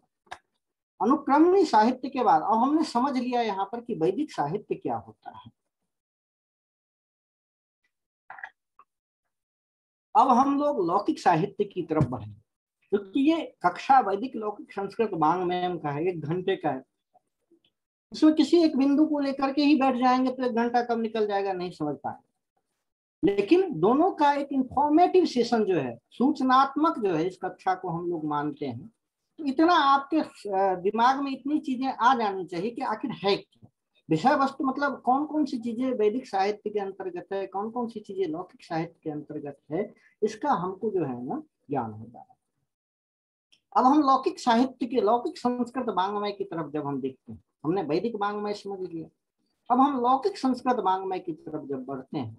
अनुक्रमणी साहित्य के बाद अब हमने समझ लिया यहाँ पर कि वैदिक साहित्य क्या होता है। अब हम लोग लौकिक साहित्य की तरफ बढ़े, क्योंकि ये कक्षा वैदिक लौकिक संस्कृत वाङ्मय का है, 1 घंटे का है। इसमें किसी एक बिंदु को लेकर के ही बैठ जाएंगे तो 1 घंटा कब निकल जाएगा नहीं समझ पाएंगे। लेकिन दोनों का एक इंफॉर्मेटिव सेशन जो है, सूचनात्मक जो है, इस कक्षा को हम लोग मानते हैं। तो इतना आपके दिमाग में इतनी चीजें आ जानी चाहिए कि आखिर है क्या विषय वस्तु, मतलब कौन कौन सी चीजें वैदिक साहित्य के अंतर्गत है, कौन कौन सी चीजें लौकिक साहित्य के अंतर्गत है, इसका हमको जो है ना ज्ञान हो जाए। अब हम लौकिक साहित्य के, लौकिक संस्कृत वाङ्मय की तरफ जब हम देखते हैं, हमने वैदिक वाङ्मय समझ लिया, अब हम लौकिक संस्कृत वाङ्मय की तरफ जब बढ़ते हैं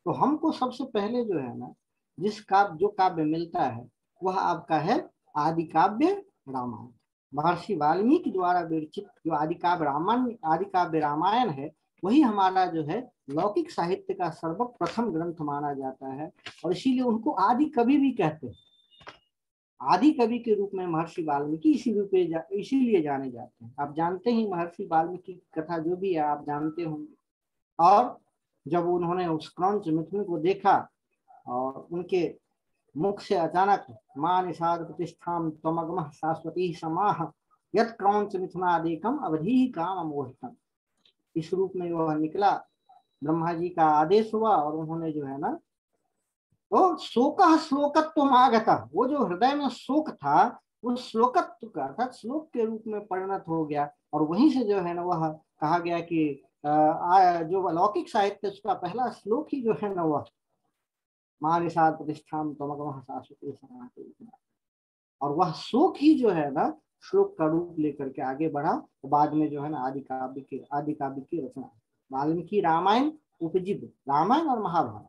तो हमको सबसे पहले जो है ना जिस काव्य, जो काव्य मिलता है वह आपका है आदि काव्य रामायण। महर्षि वाल्मीकि द्वारा विरचित जो आदि काव्य रामायण है, वही हमारा जो है लौकिक साहित्य का सर्वप्रथम ग्रंथ माना जाता है। और इसीलिए उनको आदि कवि भी कहते हैं। आदि कवि के रूप में महर्षि वाल्मीकि इसीलिए जाने जाते हैं। आप जानते ही महर्षि वाल्मीकि की कथा जो भी है आप जानते होंगे। और जब उन्होंने उस क्रौंच मिथुन को देखा और उनके मुख से अचानक मां निषाद प्रतिष्ठाम त्वमगमः शाश्वती समाह यत् क्रौंच मिथुनादेकम अवधि काम मोहितम, इस रूप में वह निकला। ब्रह्मा जी का आदेश हुआ और उन्होंने जो है ना वो शोकः श्लोकत्वम् आगता, वो जो हृदय में शोक था उस श्लोकत्व का अर्थात श्लोक के रूप में परिणत हो गया। और वहीं से जो है ना वह कहा गया कि जो लौकिक साहित्य उसका पहला श्लोक ही जो है ना वह मां निषाद प्रतिष्ठाम त्वमगमः शाश्वती समाह, और वह शोक ही जो है ना श्लोक का रूप लेकर के आगे बढ़ा। तो बाद में जो है ना आदि काव्य की रचना वाल्मीकि रामायण उपजीव्य, रामायण और महाभारत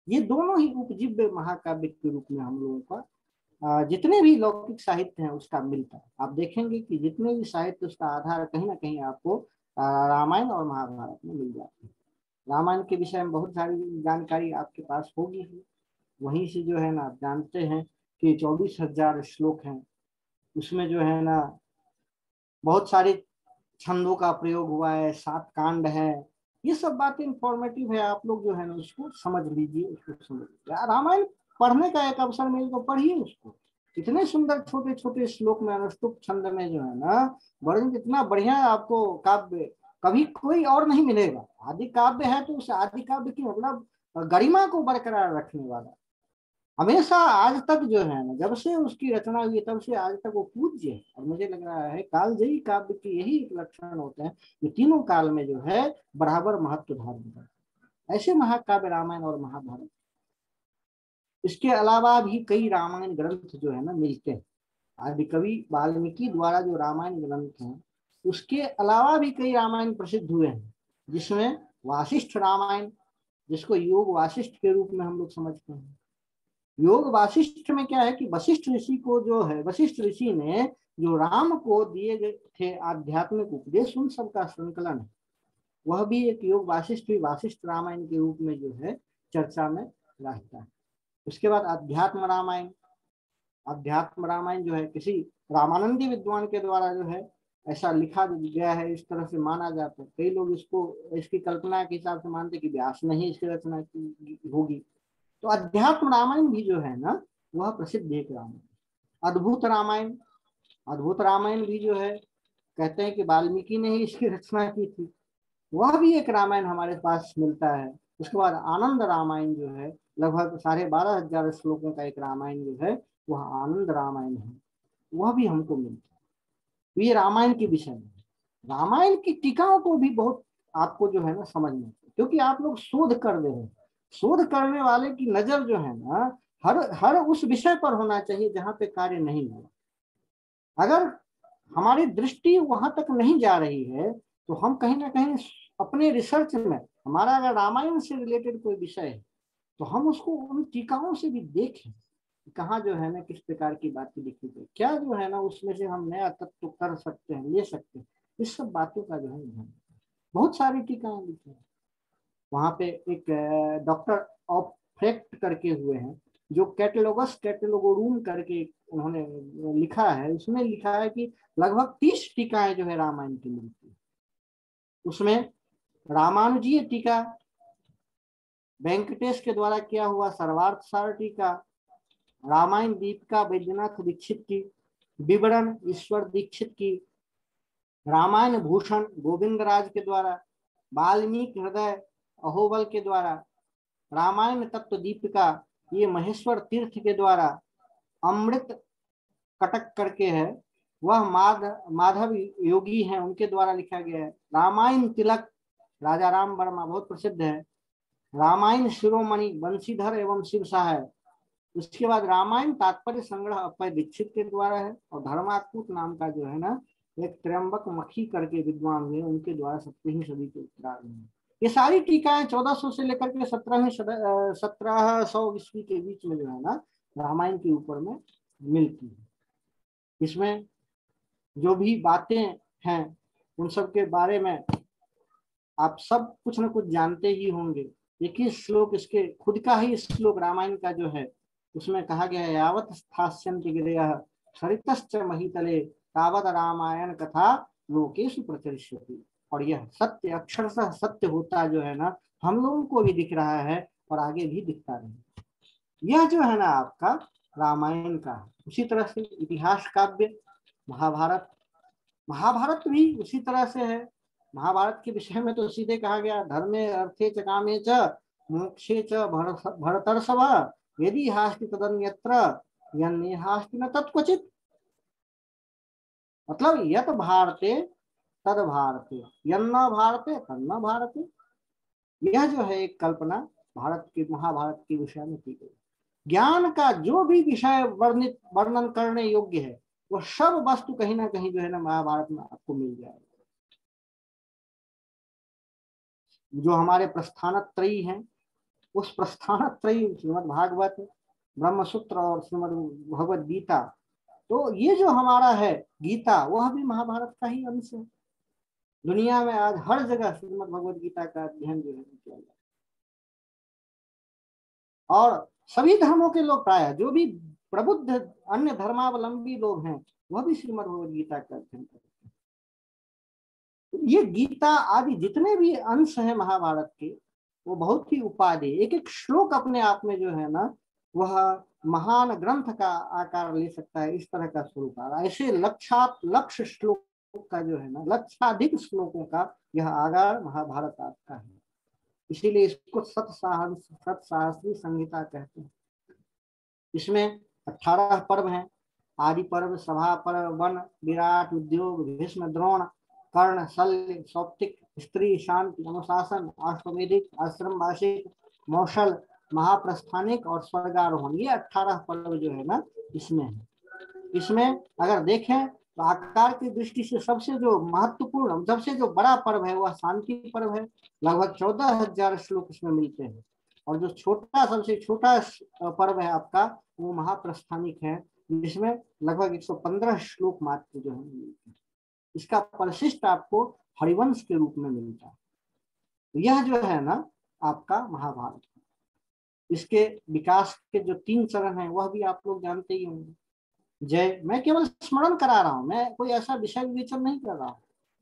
ये दोनों ही उपजीव्य महाकाव्य के रूप में हम लोगों का जितने भी लौकिक साहित्य हैं उसका मिलता है। आप देखेंगे कि जितने भी साहित्य उसका आधार कहीं ना कहीं आपको रामायण और महाभारत में मिल जाती है। रामायण के विषय में बहुत सारी जानकारी आपके पास होगी ही। वहीं से जो है ना आप जानते हैं कि 24,000 श्लोक हैं, उसमें जो है ना बहुत सारे छंदों का प्रयोग हुआ है, 7 कांड है। ये सब बातें इंफॉर्मेटिव है, आप लोग जो है ना उसको समझ लीजिए, उसको समझ लीजिए। रामायण पढ़ने का एक अवसर मिले तो पढ़िए उसको। इतने सुंदर छोटे छोटे श्लोक में अनुष्टुप छंद में जो है ना वर्णन, इतना बढ़िया आपको काव्य कभी कोई और नहीं मिलेगा। आदि काव्य है तो उस आदि काव्य की मतलब गरिमा को बरकरार रखने वाला हमेशा आज तक जो है ना, जब से उसकी रचना हुई तब से आज तक वो पूज्य है। और मुझे लग रहा है कालजयी काव्य की यही एक लक्षण होते हैं जो तीनों काल में जो है बराबर महत्व धारण करते हैं। ऐसे महाकाव्य रामायण और महाभारत, इसके अलावा भी कई रामायण ग्रंथ जो है ना मिलते हैं। आदि कवि वाल्मीकि द्वारा जो रामायण ग्रंथ हैं उसके अलावा भी कई रामायण प्रसिद्ध हुए हैं, जिसमें वासिष्ठ रामायण, जिसको योग वासिष्ठ के रूप में हम लोग समझते हैं। योग वासिष्ठ में क्या है कि वशिष्ठ ऋषि को जो है, वशिष्ठ ऋषि ने जो राम को दिए गए थे आध्यात्मिक उपदेश उन सब का संकलन है। वह भी एक योग वासिष्ठ वासिष्ठ रामायण के रूप में जो है चर्चा में रहता है। उसके बाद अध्यात्म रामायण, अध्यात्म रामायण जो है किसी रामानंदी विद्वान के द्वारा जो है ऐसा लिखा गया है, इस तरह से माना जाता है। कई लोग इसको इसकी कल्पना के हिसाब से मानते कि व्यास ने ही इसकी रचना की होगी। तो अध्यात्म रामायण भी जो है ना वह प्रसिद्ध एक रामायण। अद्भुत रामायण, अद्भुत रामायण भी जो है कहते हैं कि वाल्मीकि ने ही इसकी रचना की थी, वह भी एक रामायण हमारे पास मिलता है। उसके बाद आनंद रामायण जो है लगभग 12,500 श्लोकों का एक रामायण जो है वह आनंद रामायण है, वह भी हमको मिलता है। तो ये रामायण के विषय में। रामायण की टीकाओं को भी बहुत आपको जो है ना समझना चाहिए, क्योंकि आप लोग शोध कर रहे हैं। शोध करने वाले की नजर जो है ना हर उस विषय पर होना चाहिए जहां पे कार्य नहीं हुआ। अगर हमारी दृष्टि वहां तक नहीं जा रही है तो हम कहीं ना कहीं अपने रिसर्च में, हमारा अगर रामायण से रिलेटेड कोई विषय है तो हम उसको उन टीकाओं से भी देखें, कहाँ जो है ना किस प्रकार की बातें लिखी गई, क्या जो है ना उसमें से हम नया तत्व कर सकते हैं, ले सकते हैं। इस सब बातों का जो है ध्यान, बहुत सारी टीकाएं लिखी है। वहां पे एक डॉक्टर ऑफ्रेक्ट करके हुए हैं जो कैटलोगस कैटलोगोरूम करके उन्होंने लिखा है। उसमें लिखा है कि लगभग 30 टीकाएं जो है रामायण की मिलती है। उसमें रामानुजीय टीका वेंकटेश के द्वारा किया हुआ सर्वार्थ सार टीका, रामायण दीपिका वैद्यनाथ दीक्षित की, विवरण ईश्वर दीक्षित की, रामायण भूषण गोविंद राज के द्वारा, वाल्मीकि हृदय अहोबल के द्वारा, रामायण तत्व दीपिका ये महेश्वर तीर्थ के द्वारा, अमृत कटक करके है वह माधव योगी हैं उनके द्वारा लिखा गया है, रामायण तिलक राजा राम वर्मा बहुत प्रसिद्ध है, रामायण शिरोमणि बंशीधर एवं शिव सहाय, उसके बाद रामायण तात्पर्य संग्रह अप्पय दीक्षित के द्वारा है, और धर्माकूट नाम का जो है ना एक त्र्यंबक मखी करके विद्वान हुए उनके द्वारा 17वीं सदी के उत्तरार्ध में। ये सारी टीकाएं 1400 से लेकर के 1700 ईस्वी के बीच में जो है ना रामायण के ऊपर में मिलती है। इसमें जो भी बातें हैं उन सब के बारे में आप सब कुछ न कुछ जानते ही होंगे। एक ही श्लोक, इसके खुद का ही श्लोक रामायण का जो है उसमें कहा गया है, यावत स्थास्यन्ति गिरयः सरितश्च महीतले तावत रामायण कथा लोकेषु प्रचलिष्यति। और यह सत्य अक्षरशः सत्य होता जो है ना हम लोगों को भी दिख रहा है और आगे भी दिखता रहेगा। यह जो है ना आपका रामायण का। उसी तरह से इतिहास काव्य महाभारत, महाभारत भी उसी तरह से है। महाभारत के विषय में तो सीधे कहा गया, धर्मे अर्थे च कामे च मोक्षे च भरतर्षभ यदि हास्ति तदन्यत्र यन्ने हास्ति न तत्क्वचित्। मतलब यत भारते तद भारते यन्न भारते तन्न भारते। यह जो है एक कल्पना भारत के महाभारत के विषय में की गई। ज्ञान का जो भी विषय वर्णन करने योग्य है वो सब वस्तु कहीं ना कहीं जो है ना महाभारत में आपको मिल जाएगा। जो हमारे प्रस्थानत्रयी हैं उस प्रस्थानत्रयी श्रीमद् भागवत, ब्रह्मसूत्र और श्रीमद् भगवद गीता, तो ये जो हमारा है गीता वह भी महाभारत का ही अंश है। दुनिया में आज हर जगह श्रीमद् भगवद गीता का अध्ययन जो है किया जाता है और सभी धर्मों के लोग प्राय जो भी प्रबुद्ध अन्य धर्मावलंबी लोग हैं वह भी श्रीमद् भगवद गीता का अध्ययन करते हैं। ये गीता आदि जितने भी अंश हैं महाभारत के वो बहुत ही उपादेय, एक एक श्लोक अपने आप में जो है ना वह महान ग्रंथ का आकार ले सकता है। इस तरह का स्वरूप ऐसे लक्ष्य श्लोक का जो है ना लक्षाधिक श्लोकों का यह आगार महाभारत आपका है। इसीलिए इसको सतसाहस्री संहिता कहते हैं। इसमें 18 पर्व हैं। आदि पर्व, सभा पर्व, वन, विराट, उद्योग, भीष्म, द्रोण, कर्ण, शल्य, सौप्तिक, स्त्री, शांति, अनुशासन, अष्टवेदिक, आश्रम वार्षिक, मौसल, महाप्रस्थानिक और स्वर्गारोहण, ये 18 पर्व जो है ना इसमें है। इसमें अगर देखें तो आकार की दृष्टि से सबसे जो महत्वपूर्ण, सबसे जो बड़ा पर्व है वह शांति पर्व है। लगभग 14,000 श्लोक इसमें मिलते हैं। और जो छोटा, सबसे छोटा पर्व है आपका वो महाप्रस्थानिक है, जिसमें लगभग 115 श्लोक मात्र जो है मिलते हैं। इसका परिशिष्ट आपको हरिवंश के रूप में मिलता है। तो यह जो है ना आपका महाभारत। इसके विकास के जो 3 चरण हैं वह भी आप लोग जानते ही होंगे। जय, मैं केवल स्मरण करा रहा हूं, मैं कोई ऐसा विषय विवेचन नहीं कर रहा हूं,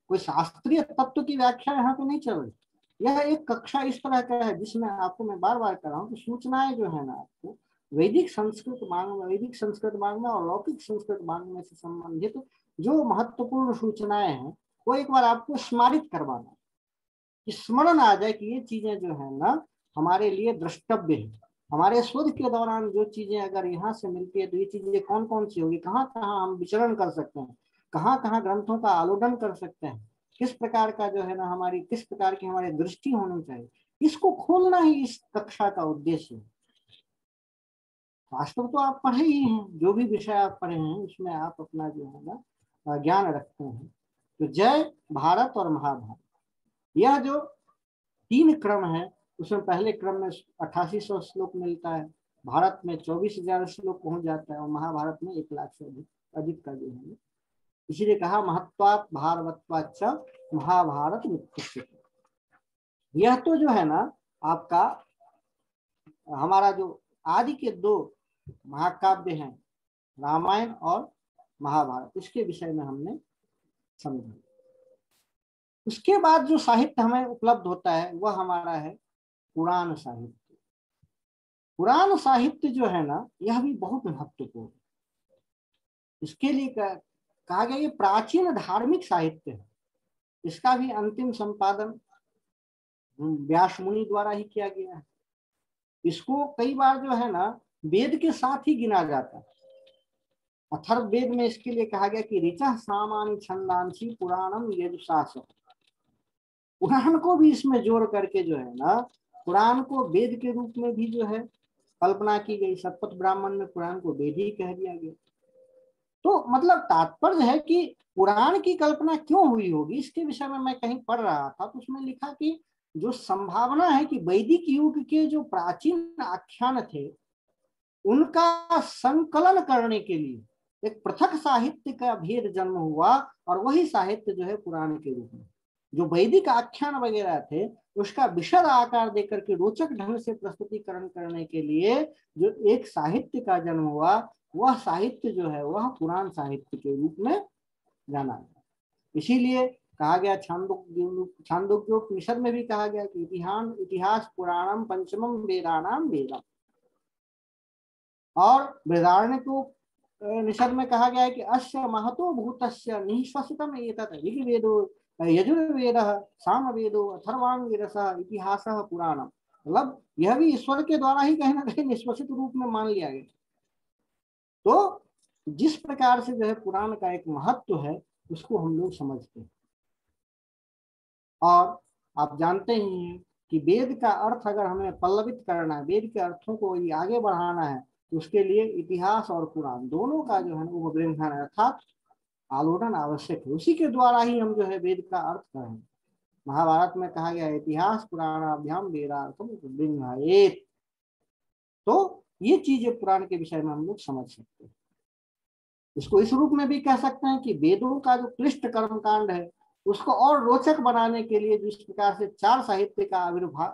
कोई शास्त्रीय तत्व की व्याख्या यहाँ पे नहीं चल रही। यह एक कक्षा इस तरह का है जिसमें आपको मैं बार बार कर रहा हूँ कि सूचनाएं जो है ना आपको वैदिक संस्कृत मांगना और लौकिक संस्कृत मांगने से संबंधित जो महत्वपूर्ण सूचनाएं हैं वो एक बार आपको स्मारित करवाना, कि स्मरण आ जाए कि ये चीजें जो है ना हमारे लिए द्रष्टव्य है। हमारे शोध के दौरान जो चीजें अगर यहाँ से मिलती है तो ये चीजें कौन कौन सी होगी, कहाँ कहाँ हम विचरण कर सकते हैं, कहाँ कहाँ ग्रंथों का आलोडन कर सकते हैं, किस प्रकार का जो है ना किस प्रकार की हमारी दृष्टि होनी चाहिए, इसको खोलना ही इस कक्षा का उद्देश्य है। वास्तव तो आप पढ़े ही हैं, जो भी विषय आप पढ़े हैं उसमें आप अपना जो है ना ज्ञान रखते हैं। तो जय, भारत और महाभारत, यह जो 3 क्रम है उसमें पहले क्रम में 8800 श्लोक मिलता है, भारत में 24,000 श्लोक पहुंच जाता है और महाभारत में 1 लाख से अधिक का जो है। इसीलिए कहा महत्वात् भारवत्वाच्च महाभारत व्युत्पत्ति। यह तो जो है ना आपका हमारा जो आदि के 2 महाकाव्य हैं रामायण और महाभारत, इसके विषय में हमने समझा। उसके बाद जो साहित्य हमें उपलब्ध होता है वह हमारा है पुराण साहित्य। पुराण साहित्य जो है ना, यह भी बहुत महत्वपूर्ण है। इसके लिए कहा गया ये प्राचीन धार्मिक साहित्य है। इसका भी अंतिम संपादन व्यास मुनि द्वारा ही किया गया है। इसको कई बार जो है ना वेद के साथ ही गिना जाता है। अथर्व वेद में इसके लिए कहा गया कि ऋचा सामान्य छंदांसी पुराणम यजुशास। पुराण को भी इसमें जोड़ करके जो है ना, पुराण को वेद के रूप में भी जो है कल्पना की गई। शतपथ ब्राह्मण में पुराण को वेद ही कह दिया गया। तो मतलब तात्पर्य है कि पुराण की कल्पना क्यों हुई होगी, इसके विषय में मैं कहीं पढ़ रहा था, तो उसमें लिखा कि जो संभावना है कि वैदिक युग के जो प्राचीन आख्यान थे उनका संकलन करने के लिए एक पृथक साहित्य का भेद जन्म हुआ, और वही साहित्य जो है पुराण के रूप में जो वैदिक आख्यान वगैरह थे उसका विशद आकार देकर के रोचक ढंग से प्रस्तुतिकरण करने के लिए जो एक साहित्य का जन्म हुआ, वह साहित्य जो है वह पुराण साहित्य के रूप में जाना गया। इसीलिए कहा गया छांदोग्योपनिषद में भी कहा गया कि इतिहास पुराणम पंचमम वेदानाम वेदम। और बृहदारण्यकोपनिषद में कहा गया है कि अस्य महतो भूतस्य निःश्वसितम एतत् ऋग्वेदो यजुर्वेदः सामवेदो अथर्वांगिरसः इतिहासः पुराणम। मतलब यह भी ईश्वर के द्वारा ही कहीं ना कहीं निश्वसित रूप में मान लिया गया। तो जिस प्रकार से जो है पुराण का एक महत्व है उसको हम लोग समझते हैं। और आप जानते ही हैं कि वेद का अर्थ अगर हमें पल्लवित करना है, वेद के अर्थों को आगे बढ़ाना है, तो उसके लिए इतिहास और पुराण दोनों का जो है वो ग्रंथन अर्थात आलोड़न आवश्यक है। उसी के द्वारा ही हम जो है वेद का अर्थ करें। महाभारत में कहा गया इतिहास पुराणाभ्याम वेदार्थम गृह्णायेत। तो ये चीजें पुराण के विषय में हम लोग समझ सकते हैं। इसको इस रूप में भी कह सकते हैं कि वेदों का जो क्लिष्ट कर्मकांड है उसको और रोचक बनाने के लिए जिस प्रकार से चार साहित्य का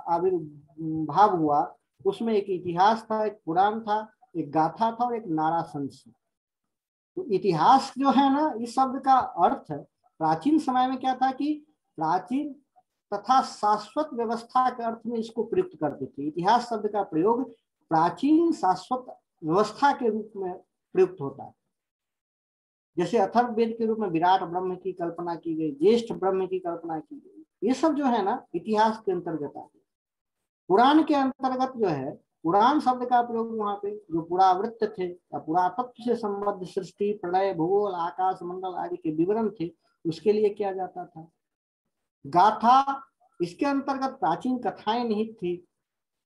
आविर्भाव हुआ, उसमें एक इतिहास था, एक पुराण था, एक गाथा था और एक नाराशंसी। तो इतिहास जो है ना, इस शब्द का अर्थ प्राचीन समय में क्या था कि प्राचीन तथा शाश्वत व्यवस्था के अर्थ में इसको प्रयुक्त करते थे। इतिहास शब्द का प्रयोग प्राचीन शाश्वत व्यवस्था के रूप में प्रयुक्त होता है। जैसे अथर्व वेद के रूप में विराट ब्रह्म की कल्पना की गई, ज्येष्ठ ब्रह्म की कल्पना की गई, ये सब जो है ना इतिहास के अंतर्गत आते। पुराण के अंतर्गत जो है पुराण शब्द का प्रयोग वहां पे जो पुरावृत्त थे या पुरातत्व से संबद्ध सृष्टि प्रलय भूगोल आकाश मंडल आदि के विवरण थे उसके लिए किया जाता था। गाथा, इसके अंतर्गत प्राचीन कथाएं निहित थी,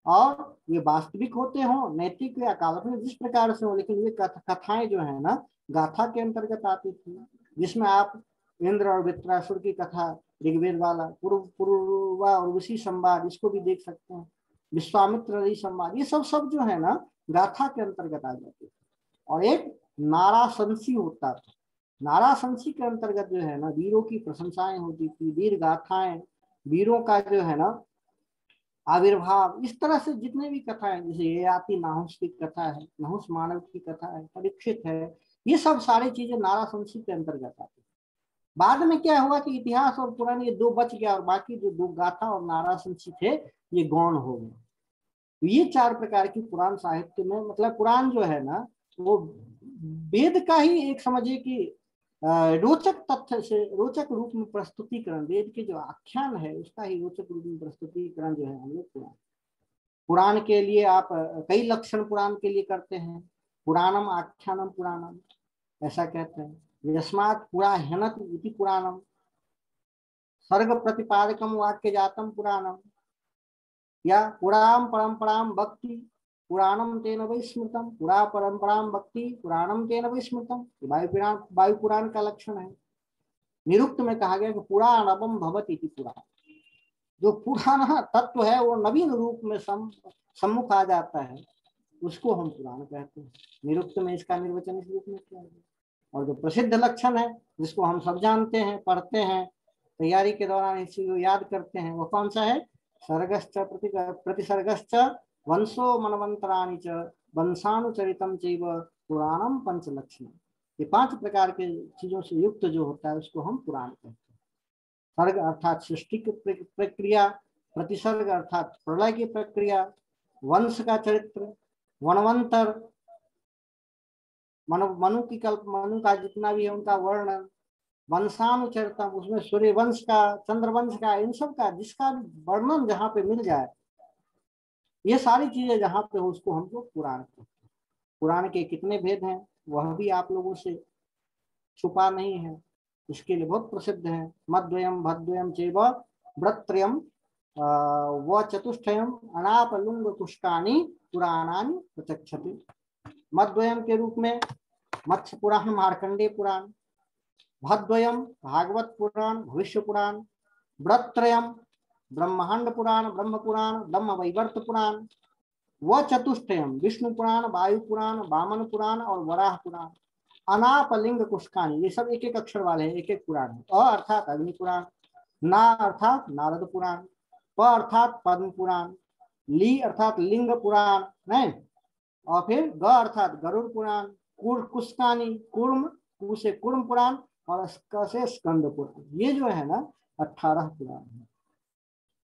और ये वास्तविक होते हो नैतिक या काल्पनिक जिस प्रकार से हो, लेकिन ये कथाएं जो है ना गाथा के अंतर्गत आती थी, जिसमें आप इंद्र और वृत्रासुर की कथा ऋग्वेद वाला पूर्वा और उसी संवाद इसको भी देख सकते हैं, विश्वामित्र ऋषि संवाद, ये सब जो है ना गाथा के अंतर्गत आ जाते थे। और एक नाराशंसी होता था। नाराशंसी के अंतर्गत जो है ना वीरों की प्रशंसाएं होती थी, वीर गाथाएं, वीरों का जो है ना आविर्भाव, इस तरह से जितने भी कथाएं, जैसे ये आती नाहुस की कथा है, नाहुस मानव की कथा है, परीक्षित है, ये सब सारी चीजें नाराशंसी के अंतर्गत आती। बाद में क्या हुआ कि इतिहास और पुराण ये दो बच गया और बाकी जो दो गाथा और नाराशंसी थे ये गौण हो गए। तो ये चार प्रकार की पुराण साहित्य में, मतलब पुराण जो है ना वो वेद का ही एक समझिए कि रोचक तथ्य से रोचक रूप में प्रस्तुतिकरण, वेद के जो आख्यान है उसका ही रोचक रूप में प्रस्तुतिकरण जो है हम लोग पुराण के लिए आप कई लक्षण पुराण के लिए करते हैं। पुराणम आख्यानम पुराणम ऐसा कहते हैं। यस्मात् पुराह्यनत इति पुराणम, सर्ग प्रतिपादकम वाक्य जातम पुराणम, या पुराम परंपराम भक्ति पुराणम तेन वै स्मृतम, पुरा परंपराम भक्ति पुराणम तेन वै स्मृतम, वायु पुराण का लक्षण है। निरुक्त में कहा गया कि पुराणवम भवति इति पुराण, जो पुराना तत्व है वो नवीन रूप में सम्मुख आ जाता है, उसको हम पुराण कहते हैं। निरुक्त में इसका निर्वचन इस रूप में किया गया। और जो प्रसिद्ध लक्षण है जिसको हम सब जानते हैं, पढ़ते हैं, तैयारी के दौरान इस चीज को याद करते हैं, वो कौन सा है? सर्गश्च प्रतिसर्गश्च वंशो मनवंतराणि च वंशानुचरितम चैव पुराणम पंचलक्षण। ये 5 प्रकार के चीजों से युक्त जो होता है उसको हम पुराण कहते हैं। सर्ग अर्थात सृष्टि की प्रक्रिया, प्रतिसर्ग अर्थात प्रलय की प्रक्रिया, वंश का चरित्र, वनवंतर, मनु का जितना भी है उनका वर्णन, वंशानुचरितम, उसमें सूर्य वंश का, चंद्र वंश का, इन सब का जिसका वर्णन जहाँ पे मिल जाए, ये सारी चीजें जहाँ पे हो उसको हम लोग पुराण कहते हैं। पुराण के कितने भेद हैं वह भी आप लोगों से छुपा नहीं है, इसके लिए बहुत प्रसिद्ध है। मद्वयम भद्वयम चैव व्रत्रयम व चतुष्टयम अनापलुंग पुष्टानि पुराणानि प्रचक्षते। मद्वयम के रूप में मत्स्य पुराण, मार्कंडेय पुराण, भद्वयम भागवत पुराण, भविष्य पुराण, व्रत्रयम ब्रह्मांड पुराण, ब्रह्म पुराण, ब्रह्म वैवर्त पुराण, व चतुष्टयम विष्णु पुराण, वायु पुराण, वामन पुराण और वराह पुराण, अनापलिंग कुष्कानी, ये सब एक एक अक्षर वाले हैं, एक एक पुराण है। अ अर्थात अग्नि पुराण, ना अर्थात नारद पुराण, प अर्थात पद्म पुराण, ली अर्थात लिंग पुराण, नहीं, और फिर ग अर्थात गरुड़ पुराण, कुष्कानी कूर्म, कु से कूर्म पुराण और स्क से स्कंद पुराण। ये जो है ना 18 पुराण है।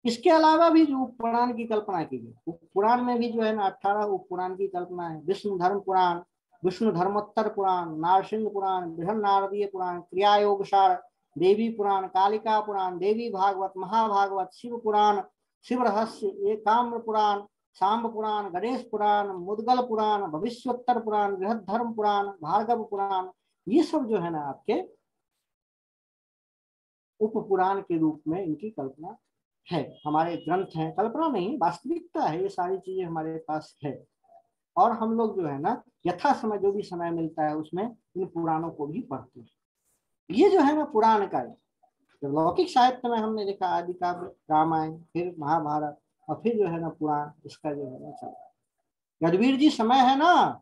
इसके अलावा भी जो उप पुराण की कल्पना की गई, उप पुराण में भी जो है ना 18 उप पुराण की कल्पना है। विष्णु धर्म पुराण, विष्णु धर्मोत्तर पुराण, नारसिंह पुराण, बृहन नारदीय पुराण, क्रिया योगसार, देवी पुराण, कालिका पुराण, देवी भागवत, महाभागवत, शिव पुराण, शिव रहस्य, एकाम्र पुराण, सांब पुराण, गणेश पुराण, मुदगल पुराण, भविष्योत्तर पुराण, बृहद धर्म पुराण, भार्गव पुराण, ये सब जो है ना आपके उप पुराण के रूप में इनकी कल्पना है। हमारे ग्रंथ हैं, कल्पना नहीं वास्तविकता है, ये सारी चीजें हमारे पास है। और हम लोग जो है ना यथा समय जो भी समय मिलता है उसमें इन पुराणों को भी पढ़ते हैं। ये जो है ना पुराण का, जब लौकिक साहित्य में हमने देखा आदि काव्य, रामायण, फिर महाभारत और फिर जो है ना पुराण, इसका जो है ना चला। गढ़वीर जी समय है ना,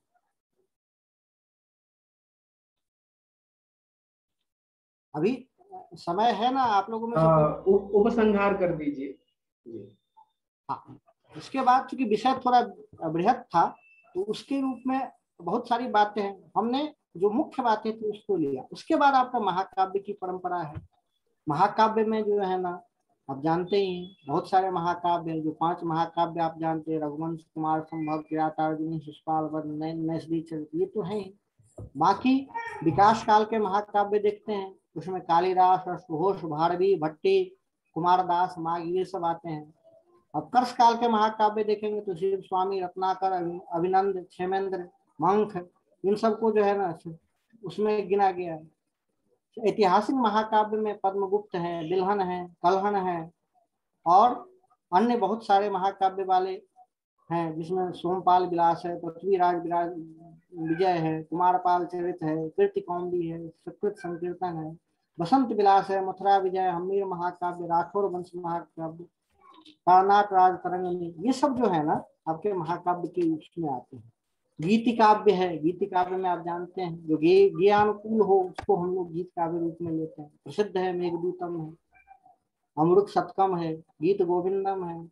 अभी समय है ना आप लोगों में से
उपसंहार कर दीजिए।
हाँ, उसके बाद चूंकि विषय थोड़ा बृहद था तो उसके रूप में बहुत सारी बातें हैं, हमने जो मुख्य बातें थी उसको लिया। उसके बाद आपका महाकाव्य की परंपरा है। महाकाव्य में जो है ना आप जानते ही हैं बहुत सारे महाकाव्य हैं। जो 5 महाकाव्य आप जानते हैं, रघुवंश, कुमार संभव, किरातार्जुनी, शिशुपाल वध, नैषधि चरित, ये तो है ही। बाकी विकास काल के महाकाव्य देखते हैं, उसमें कालिदास, अश्वघोष, भारवी, भट्टी, कुमारदास, माघ, ये सब आते हैं। अब कर्ष काल के महाकाव्य देखेंगे तो शिव स्वामी, रत्नाकर, अभिनंद, क्षेमेंद्र, मंख, इन सबको जो है ना उसमें गिना गया है। ऐतिहासिक महाकाव्य में पद्मगुप्त है, बिल्हन है, कलहन है और अन्य बहुत सारे महाकाव्य वाले हैं, जिसमें सोमपाल विलास है, पृथ्वीराज विजय है, कुमारपाल चरित है, कीर्ति कौमुदी है, सुकृत संकीर्तन है, बसंत विलास है, मथुरा विजय, हम्मीर महाकाव्य, राठौर वंश महाकाव्य, कर्नाट राज तरंगिणी, ये सब जो है ना आपके महाकाव्य के उसमें आते हैं। गीति काव्य है, गीति काव्य में आप जानते हैं जो ज्ञानुकूल हो उसको हम लोग गीत काव्य रूप में लेते हैं। प्रसिद्ध है मेघदूतम है, अमृत शतकम है, गीत गोविंदम है,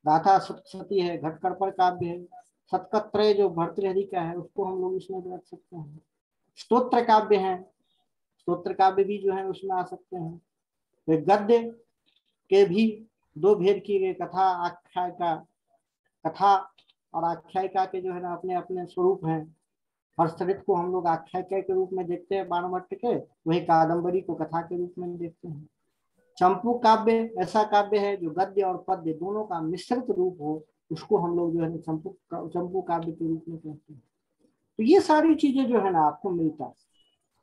गाथा सप्तशती है, घटकर्पर काव्य है, शतकत्रय जो भर्तृहरि का है उसको हम लोग इसमें रख सकते हैं। स्तोत्र काव्य है, स्तोत्र काव्य भी जो है उसमें आ सकते हैं। तो गद्य के भी 2 भेद किए गए, कथा आख्यायिका, कथा और आख्यायिका के जो है ना अपने अपने स्वरूप हैं। हर्षचरित को हम लोग आख्यायिका के रूप में देखते हैं बाणभट्ट के, वही कादम्बरी को कथा के रूप में देखते हैं। चंपू काव्य ऐसा काव्य है जो गद्य और पद्य दोनों का मिश्रित रूप हो, उसको हम लोग जो है चंपू काव्य के रूप में कहते हैं। तो ये सारी चीजें जो है ना आपको मिलता है।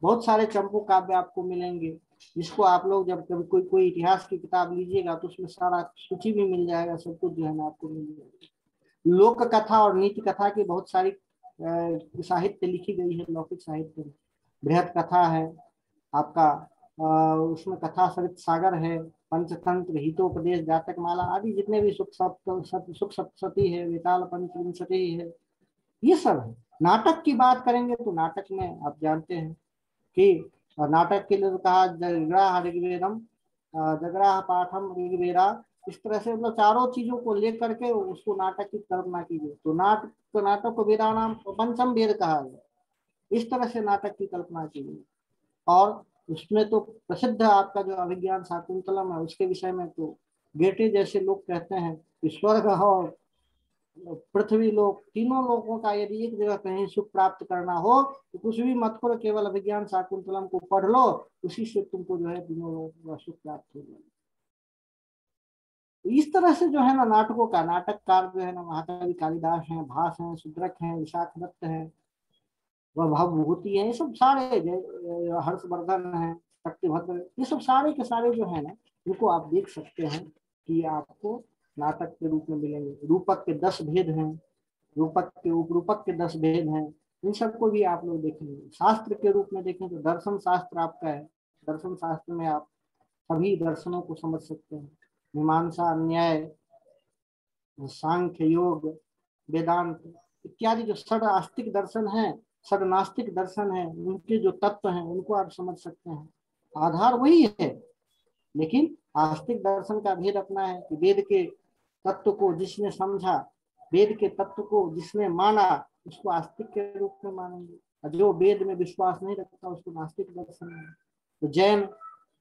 बहुत सारे चंपू काव्य आपको मिलेंगे, जिसको आप लोग जब कभी कोई इतिहास की किताब लीजिएगा तो उसमें सारा सूची भी मिल जाएगा, सब कुछ जो है ना आपको मिल जाएगा। लोक कथा और नीति कथा की बहुत सारी साहित्य लिखी गई है लौकिक साहित्य में। बृहद कथा है आपका, उसमें कथा सरित सागर है, पंचतंत्र, हितोपदेश, जातक माला आदि जितने भी सुख सप्तशती है, वेताल पंचविंशति है, ये सब है। नाटक की बात करेंगे तो नाटक में आप जानते हैं कि नाटक के लिए तो कहा जगराह ऋग्वेदम, जगराह पाठम ऋग्वेदा, इस तरह से मतलब चारों चीजों को लेकर के उसको नाटक की कल्पना की गई। तो नाटक को वेदा नाम पंचम वेद कहा गया, इस तरह से नाटक की कल्पना की गई। और उसमें तो प्रसिद्ध आपका जो अभिज्ञान शाकुंतलम है, उसके विषय में तो गेटे जैसे लोग कहते हैं कि स्वर्ग और पृथ्वी लोक, तीनों लोकों का यदि एक जगह कहीं सुख प्राप्त करना हो तो कुछ भी मत करो, केवल अभिज्ञान शाकुंतलम को पढ़ लो, उसी से तुमको जो है तीनों लोकों का सुख प्राप्त हो जाएगा। तो इस तरह से जो है ना नाटकों का, नाटककार जो है ना महाकवि कालिदास हैं, भास हैं, शुद्रक हैं, विशाख दत्त हैं, वह भवभूति है, ये सब सारे हर्षवर्धन है, शक्तिभद्र, ये सब सारे के सारे जो है ना इनको आप देख सकते हैं कि आपको नाटक के रूप में मिलेंगे। रूपक के 10 भेद हैं, रूपक के उपरूपक के 10 भेद हैं, इन सबको भी आप लोग देखेंगे। शास्त्र के रूप में देखें तो दर्शन शास्त्र आपका है, दर्शन शास्त्र में आप सभी दर्शनों को समझ सकते हैं। मीमांसा, न्याय, सांख्य, योग, वेदांत इत्यादि जो षड आस्तिक दर्शन है, षड नास्तिक दर्शन है, उनके जो तत्व हैं उनको आप समझ सकते हैं। आधार वही है, लेकिन आस्तिक दर्शन का भेद अपना है कि वेद के तत्व को जिसने समझा, वेद के तत्व को जिसने माना, उसको आस्तिक के रूप में मानेंगे, और जो वेद में विश्वास नहीं रखता उसको नास्तिक दर्शन है। तो जैन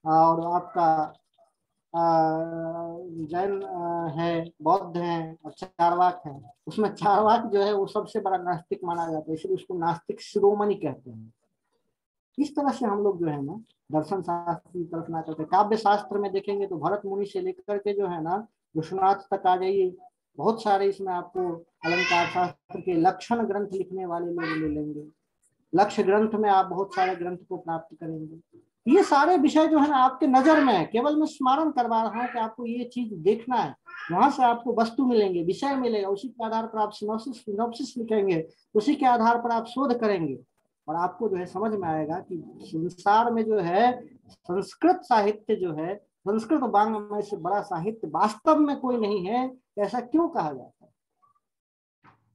और आपका जैन है, बौद्ध है और चारवाक है, उसमें चारवाक जो है वो सबसे बड़ा नास्तिक माना जाता है, इसलिए उसको नास्तिक शिरोमणि कहते हैं। इस तरह से हम लोग जो है ना दर्शन शास्त्र की कल्पना करते हैं। काव्य शास्त्र में देखेंगे तो भरत मुनि से लेकर के जो है ना विश्वनाथ तक आ जाइए, बहुत सारे इसमें आपको अलंकार शास्त्र के लक्षण ग्रंथ लिखने वाले लोग ले लेंगे। लक्ष्य ग्रंथ में आप बहुत सारे ग्रंथ को प्राप्त करेंगे। ये सारे विषय जो है ना आपके नजर में है, केवल मैं स्मरण करवा रहा हूँ कि आपको ये चीज देखना है, वहां से आपको वस्तु मिलेंगे, विषय मिलेगा, उसी के आधार पर आप सिनॉप्सिस लिखेंगे, उसी के आधार पर आप शोध करेंगे, और आपको जो है समझ में आएगा कि संसार में जो है संस्कृत साहित्य जो है, संस्कृत वाङ्मय से बड़ा साहित्य वास्तव में कोई नहीं है। ऐसा क्यों कहा जाता है?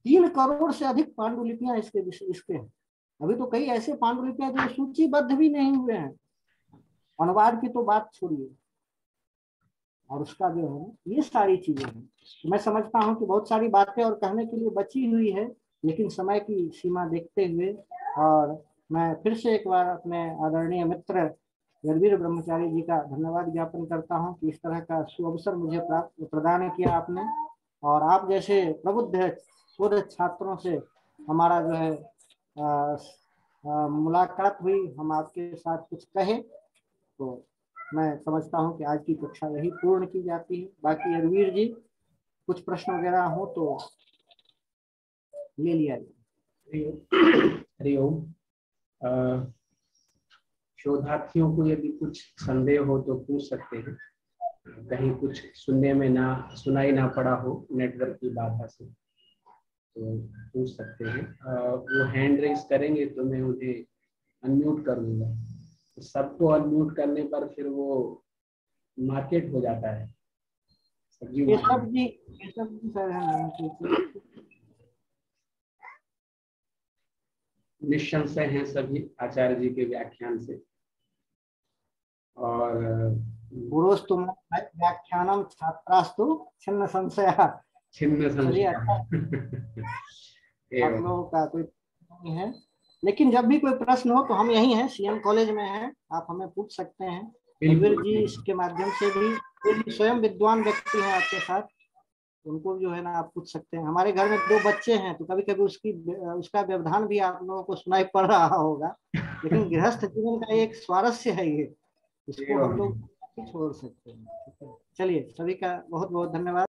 3 करोड़ से अधिक पांडुलिपियां इसके हैं। अभी तो कई ऐसे पांडुलिपियां जो सूचीबद्ध भी नहीं हुए हैं, अनुवाद की तो बात छोड़िए, और उसका जो है ये सारी चीजें हैं। तो मैं समझता हूँ कि बहुत सारी बातें और कहने के लिए बची हुई है, लेकिन समय की सीमा देखते हुए, और मैं फिर से एक बार अपने आदरणीय मित्र रणवीर ब्रह्मचारी जी का धन्यवाद ज्ञापन करता हूँ कि इस तरह का सुअवसर मुझे प्रदान किया आपने, और आप जैसे प्रबुद्ध शोध छात्रों से हमारा जो है मुलाकात हुई, हम आपके साथ कुछ कहे, तो मैं समझता हूँ कि आज की कक्षा यही पूर्ण की जाती है। बाकी रणवीर जी कुछ प्रश्न वगैरह हो तो ले लिया जाए।
हरिओम। शोधार्थियों को यदि कुछ संदेह हो तो पूछ सकते हैं, कहीं कुछ सुनने में सुनाई ना पड़ा हो नेटवर्क की बाधा से, तो पूछ सकते हैं। वो हैंड रेस करेंगे तो मैं उन्हें अनम्यूट कर दूंगा। तो सबको अनम्यूट करने पर फिर वो मार्केट हो जाता है, सब्जी निशंशय हैं सभी आचार्य जी के व्याख्यान से। और
गुरुस्तु व्याख्यानम छात्रास्तु छिन्न संशय।
छिन्न संशय
आप लोगों का कोई नहीं है, लेकिन जब भी कोई प्रश्न हो तो हम यही हैं, सीएम कॉलेज में हैं, आप हमें पूछ सकते हैं। रणवीर जी इसके माध्यम से भी स्वयं विद्वान व्यक्ति हैं आपके साथ, उनको जो है ना आप पूछ सकते हैं। हमारे घर में 2 बच्चे हैं, तो कभी कभी उसका व्यवधान भी आप लोगों को सुनाई पड़ रहा होगा, लेकिन गृहस्थ जीवन का एक स्वारस्य है ये, इसको हम लोग छोड़ सकते हैं। चलिए, सभी का बहुत बहुत धन्यवाद।